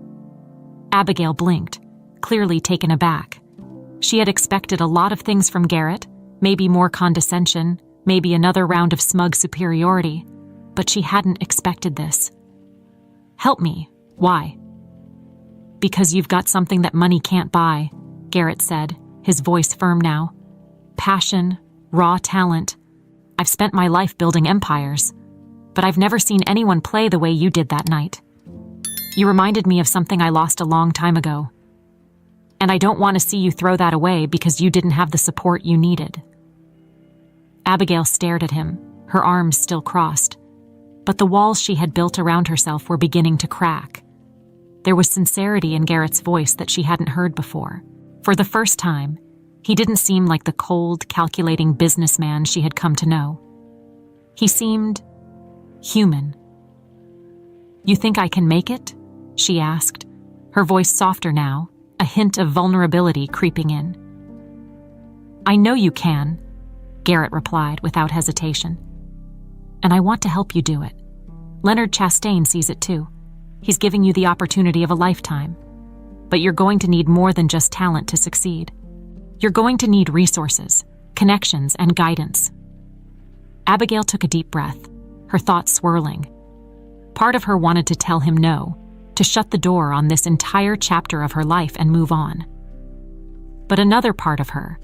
S1: Abigail blinked, clearly taken aback. She had expected a lot of things from Garrett, maybe more condescension, maybe another round of smug superiority, but she hadn't expected this. "Help me. Why?" "Because you've got something that money can't buy," Garrett said, his voice firm now. "Passion, raw talent. I've spent my life building empires, but I've never seen anyone play the way you did that night. You reminded me of something I lost a long time ago. And I don't want to see you throw that away because you didn't have the support you needed." Abigail stared at him, her arms still crossed, but the walls she had built around herself were beginning to crack. There was sincerity in Garrett's voice that she hadn't heard before. For the first time, he didn't seem like the cold, calculating businessman she had come to know. He seemed human. "You think I can make it?" she asked, her voice softer now, a hint of vulnerability creeping in. "I know you can," Garrett replied without hesitation. "And I want to help you do it. Leonard Chastain sees it too. He's giving you the opportunity of a lifetime. But you're going to need more than just talent to succeed. You're going to need resources, connections, and guidance." Abigail took a deep breath, her thoughts swirling. Part of her wanted to tell him no, to shut the door on this entire chapter of her life and move on. But another part of her,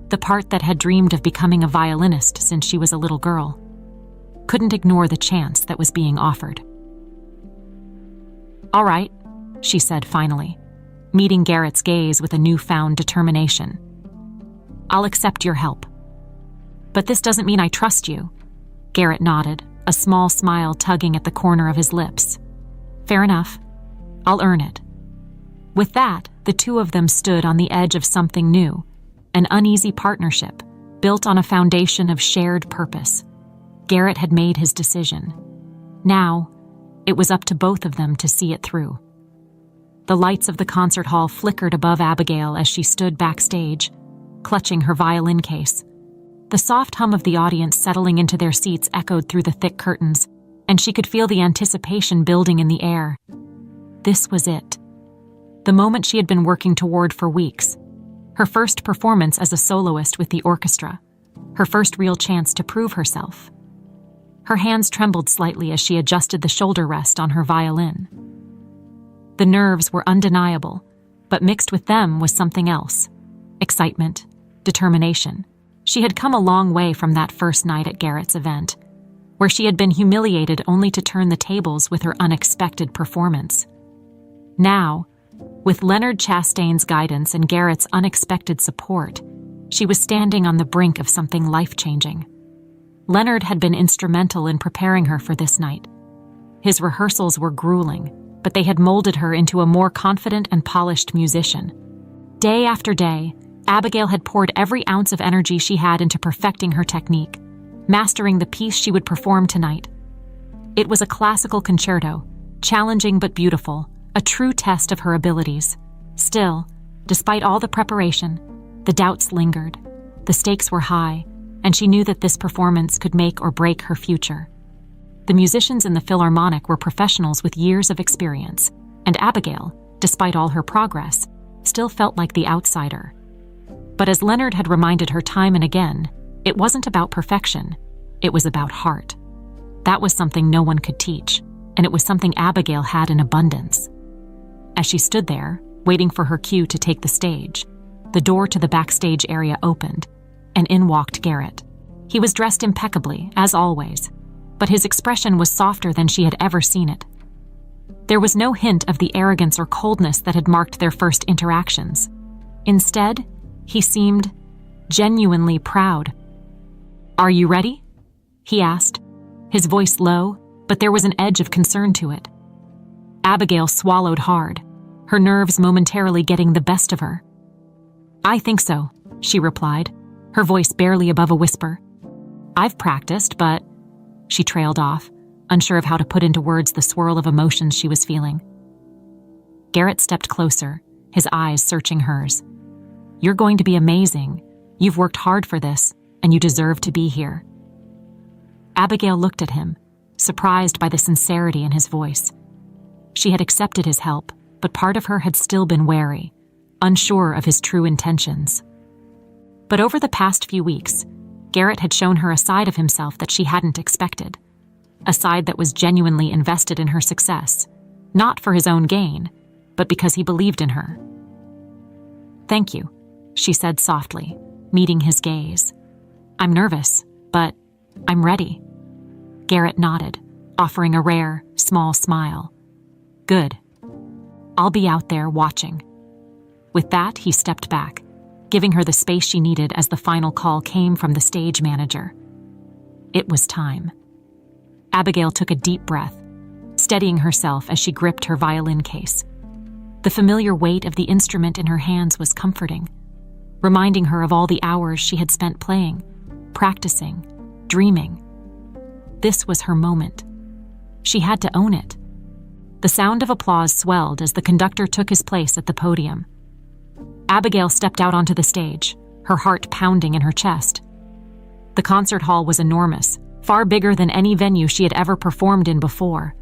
S1: the part that had dreamed of becoming a violinist since she was a little girl, couldn't ignore the chance that was being offered. "All right," she said finally, meeting Garrett's gaze with a newfound determination. "I'll accept your help. But this doesn't mean I trust you." Garrett nodded, a small smile tugging at the corner of his lips. "Fair enough. I'll earn it." With that, the two of them stood on the edge of something new, an uneasy partnership built on a foundation of shared purpose. Garrett had made his decision. Now, it was up to both of them to see it through. The lights of the concert hall flickered above Abigail as she stood backstage, clutching her violin case. The soft hum of the audience settling into their seats echoed through the thick curtains, and she could feel the anticipation building in the air. This was it. The moment she had been working toward for weeks. Her first performance as a soloist with the orchestra. Her first real chance to prove herself. Her hands trembled slightly as she adjusted the shoulder rest on her violin. The nerves were undeniable, but mixed with them was something else. Excitement, determination. She had come a long way from that first night at Garrett's event, where she had been humiliated only to turn the tables with her unexpected performance. Now, with Leonard Chastain's guidance and Garrett's unexpected support, she was standing on the brink of something life-changing. Leonard had been instrumental in preparing her for this night. His rehearsals were grueling, but they had molded her into a more confident and polished musician. Day after day, Abigail had poured every ounce of energy she had into perfecting her technique, mastering the piece she would perform tonight. It was a classical concerto, challenging but beautiful, a true test of her abilities. Still, despite all the preparation, the doubts lingered. The stakes were high, and she knew that this performance could make or break her future. The musicians in the Philharmonic were professionals with years of experience, and Abigail, despite all her progress, still felt like the outsider. But as Leonard had reminded her time and again, it wasn't about perfection, it was about heart. That was something no one could teach, and it was something Abigail had in abundance. As she stood there, waiting for her cue to take the stage, the door to the backstage area opened, and in walked Garrett. He was dressed impeccably, as always, but his expression was softer than she had ever seen it. There was no hint of the arrogance or coldness that had marked their first interactions. Instead, he seemed genuinely proud. "Are you ready?" he asked, his voice low, but there was an edge of concern to it. Abigail swallowed hard, her nerves momentarily getting the best of her. "I think so," she replied, her voice barely above a whisper. "I've practiced, but—" She trailed off, unsure of how to put into words the swirl of emotions she was feeling. Garrett stepped closer, his eyes searching hers. "You're going to be amazing. You've worked hard for this, and you deserve to be here." Abigail looked at him, surprised by the sincerity in his voice. She had accepted his help, but part of her had still been wary, unsure of his true intentions. But over the past few weeks, Garrett had shown her a side of himself that she hadn't expected, a side that was genuinely invested in her success, not for his own gain, but because he believed in her. "Thank you," she said softly, meeting his gaze. "I'm nervous, but I'm ready." Garrett nodded, offering a rare, small smile. "Good. I'll be out there watching." With that, he stepped back, giving her the space she needed as the final call came from the stage manager. It was time. Abigail took a deep breath, steadying herself as she gripped her violin case. The familiar weight of the instrument in her hands was comforting, reminding her of all the hours she had spent playing, practicing, dreaming. This was her moment. She had to own it. The sound of applause swelled as the conductor took his place at the podium. Abigail stepped out onto the stage, her heart pounding in her chest. The concert hall was enormous, far bigger than any venue she had ever performed in before.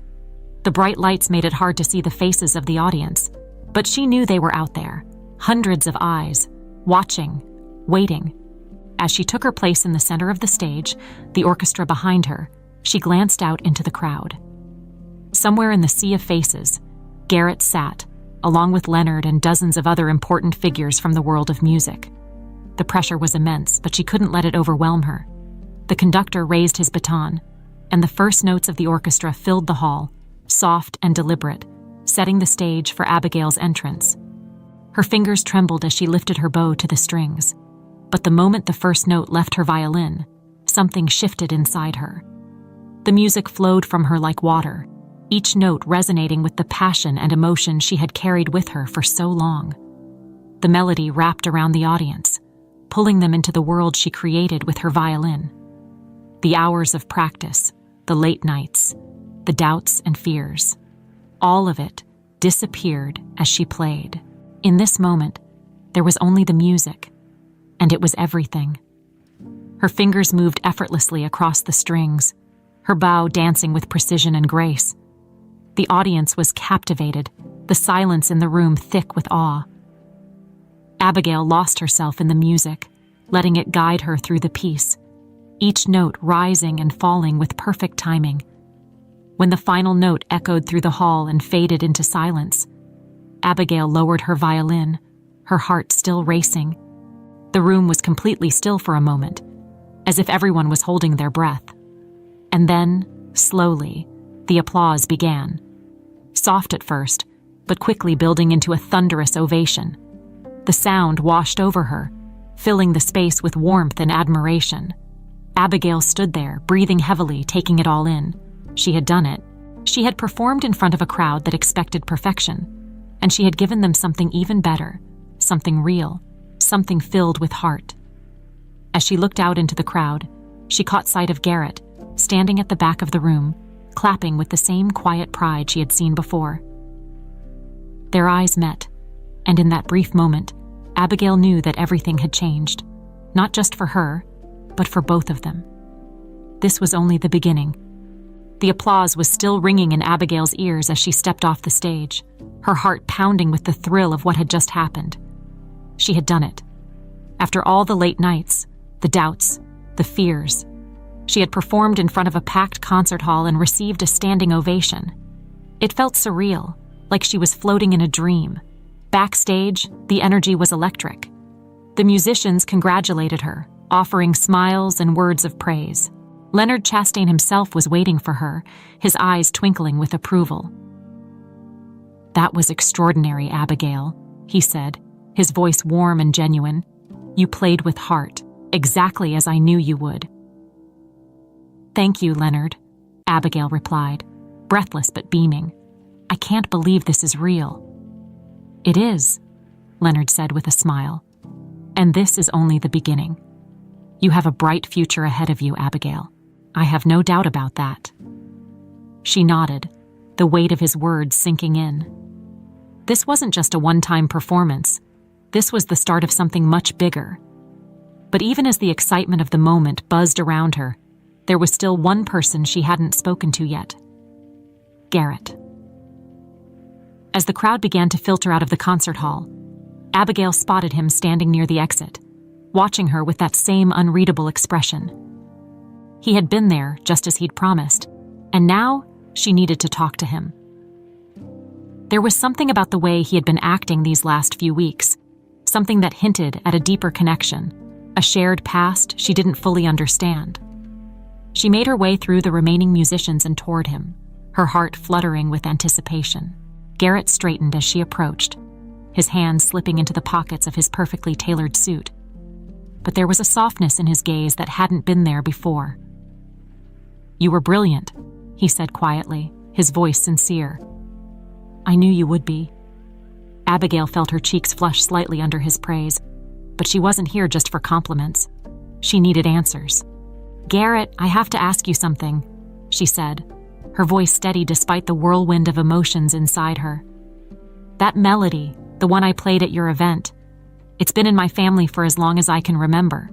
S1: The bright lights made it hard to see the faces of the audience, but she knew they were out there, hundreds of eyes, watching, waiting. As she took her place in the center of the stage, the orchestra behind her, she glanced out into the crowd. Somewhere in the sea of faces, Garrett sat, along with Leonard and dozens of other important figures from the world of music. The pressure was immense, but she couldn't let it overwhelm her. The conductor raised his baton, and the first notes of the orchestra filled the hall, soft and deliberate, setting the stage for Abigail's entrance. Her fingers trembled as she lifted her bow to the strings, but the moment the first note left her violin, something shifted inside her. The music flowed from her like water, each note resonating with the passion and emotion she had carried with her for so long. The melody wrapped around the audience, pulling them into the world she created with her violin. The hours of practice, the late nights, the doubts and fears, all of it disappeared as she played. In this moment, there was only the music, and it was everything. Her fingers moved effortlessly across the strings, her bow dancing with precision and grace. The audience was captivated, the silence in the room thick with awe. Abigail lost herself in the music, letting it guide her through the piece, each note rising and falling with perfect timing. When the final note echoed through the hall and faded into silence, Abigail lowered her violin, her heart still racing. The room was completely still for a moment, as if everyone was holding their breath. And then, slowly, the applause began. Soft at first, but quickly building into a thunderous ovation. The sound washed over her, filling the space with warmth and admiration. Abigail stood there, breathing heavily, taking it all in. She had done it. She had performed in front of a crowd that expected perfection, and she had given them something even better, something real, something filled with heart. As she looked out into the crowd, she caught sight of Garrett, standing at the back of the room, clapping with the same quiet pride she had seen before. Their eyes met, and in that brief moment, Abigail knew that everything had changed, not just for her, but for both of them. This was only the beginning. The applause was still ringing in Abigail's ears as she stepped off the stage, her heart pounding with the thrill of what had just happened. She had done it. After all the late nights, the doubts, the fears, she had performed in front of a packed concert hall and received a standing ovation. It felt surreal, like she was floating in a dream. Backstage, the energy was electric. The musicians congratulated her, offering smiles and words of praise. Leonard Chastain himself was waiting for her, his eyes twinkling with approval. "That was extraordinary, Abigail," he said, his voice warm and genuine. "You played with heart, exactly as I knew you would." "Thank you, Leonard," Abigail replied, breathless but beaming. "I can't believe this is real." "It is," Leonard said with a smile. "And this is only the beginning. You have a bright future ahead of you, Abigail. I have no doubt about that." She nodded, the weight of his words sinking in. This wasn't just a one-time performance. This was the start of something much bigger. But even as the excitement of the moment buzzed around her, there was still one person she hadn't spoken to yet. Garrett. As the crowd began to filter out of the concert hall, Abigail spotted him standing near the exit, watching her with that same unreadable expression. He had been there, just as he'd promised, and now she needed to talk to him. There was something about the way he had been acting these last few weeks, something that hinted at a deeper connection, a shared past she didn't fully understand. She made her way through the remaining musicians and toward him, her heart fluttering with anticipation. Garrett straightened as she approached, his hands slipping into the pockets of his perfectly tailored suit. But there was a softness in his gaze that hadn't been there before. "You were brilliant," he said quietly, his voice sincere. "I knew you would be." Abigail felt her cheeks flush slightly under his praise, but she wasn't here just for compliments. She needed answers. "Garrett, I have to ask you something," she said, her voice steady despite the whirlwind of emotions inside her. "That melody, the one I played at your event, it's been in my family for as long as I can remember.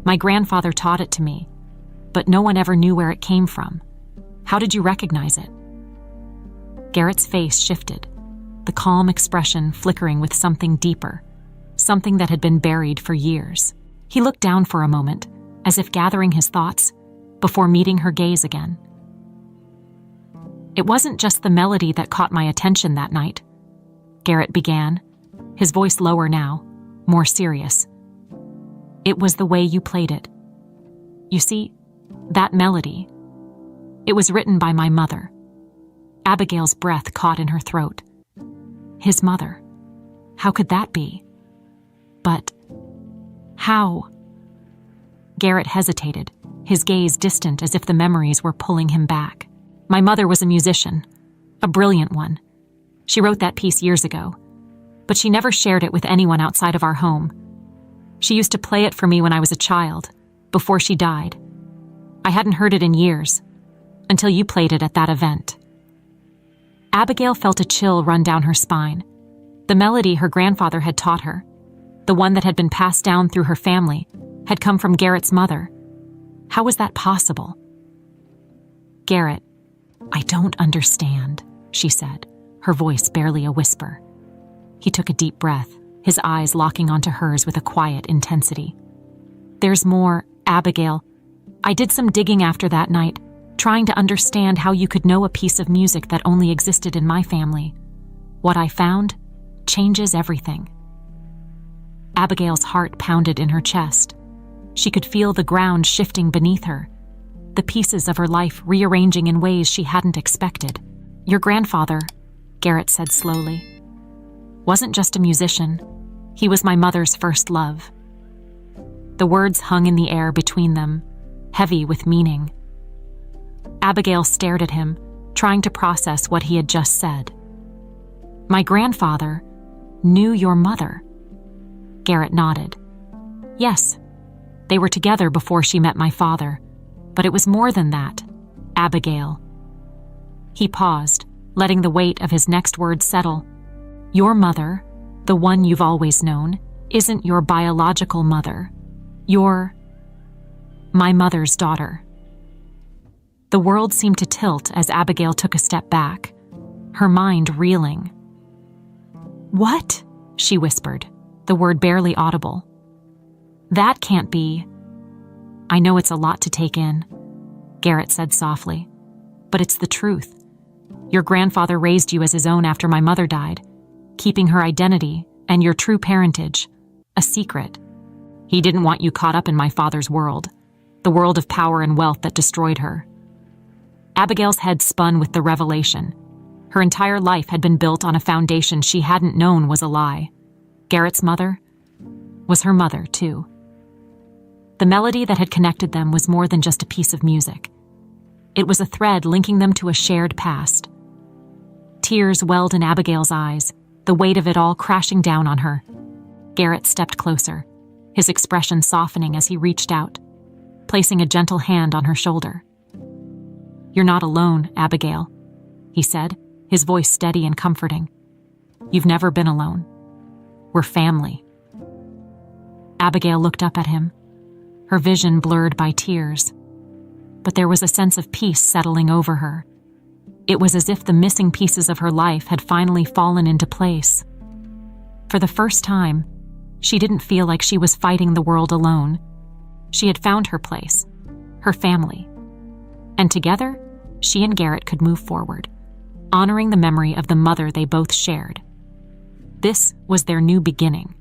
S1: My grandfather taught it to me, but no one ever knew where it came from. How did you recognize it?" Garrett's face shifted, the calm expression flickering with something deeper, something that had been buried for years. He looked down for a moment, as if gathering his thoughts, before meeting her gaze again. "It wasn't just the melody that caught my attention that night," Garrett began, his voice lower now, more serious. "It was the way you played it. You see, that melody, it was written by my mother." Abigail's breath caught in her throat. His mother. How could that be? But how? Garrett hesitated, his gaze distant as if the memories were pulling him back. "My mother was a musician, a brilliant one. She wrote that piece years ago, but she never shared it with anyone outside of our home. She used to play it for me when I was a child, before she died. I hadn't heard it in years, until you played it at that event." Abigail felt a chill run down her spine. The melody her grandfather had taught her, the one that had been passed down through her family, had come from Garrett's mother. How was that possible? "Garrett, I don't understand," she said, her voice barely a whisper. He took a deep breath, his eyes locking onto hers with a quiet intensity. "There's more, Abigail. I did some digging after that night, trying to understand how you could know a piece of music that only existed in my family. What I found changes everything." Abigail's heart pounded in her chest. She could feel the ground shifting beneath her, the pieces of her life rearranging in ways she hadn't expected. "Your grandfather," Garrett said slowly, "wasn't just a musician. He was my mother's first love." The words hung in the air between them, heavy with meaning. Abigail stared at him, trying to process what he had just said. "My grandfather knew your mother?" Garrett nodded. "Yes, they were together before she met my father, but it was more than that, Abigail." He paused, letting the weight of his next words settle. "Your mother, the one you've always known, isn't your biological mother. You're my mother's daughter." The world seemed to tilt as Abigail took a step back, her mind reeling. "What?" she whispered, the word barely audible. "That can't be." "I know it's a lot to take in," Garrett said softly, "but it's the truth. Your grandfather raised you as his own after my mother died, keeping her identity and your true parentage a secret." He didn't want you caught up in my father's world, the world of power and wealth that destroyed her. Abigail's head spun with the revelation. Her entire life had been built on a foundation she hadn't known was a lie. Garrett's mother was her mother, too. The melody that had connected them was more than just a piece of music. It was a thread linking them to a shared past. Tears welled in Abigail's eyes, the weight of it all crashing down on her. Garrett stepped closer, his expression softening as he reached out, placing a gentle hand on her shoulder. "You're not alone, Abigail," he said, his voice steady and comforting. "You've never been alone. We're family." Abigail looked up at him, her vision blurred by tears. But there was a sense of peace settling over her. It was as if the missing pieces of her life had finally fallen into place. For the first time, she didn't feel like she was fighting the world alone. She had found her place, her family. And together, she and Garrett could move forward, honoring the memory of the mother they both shared. This was their new beginning.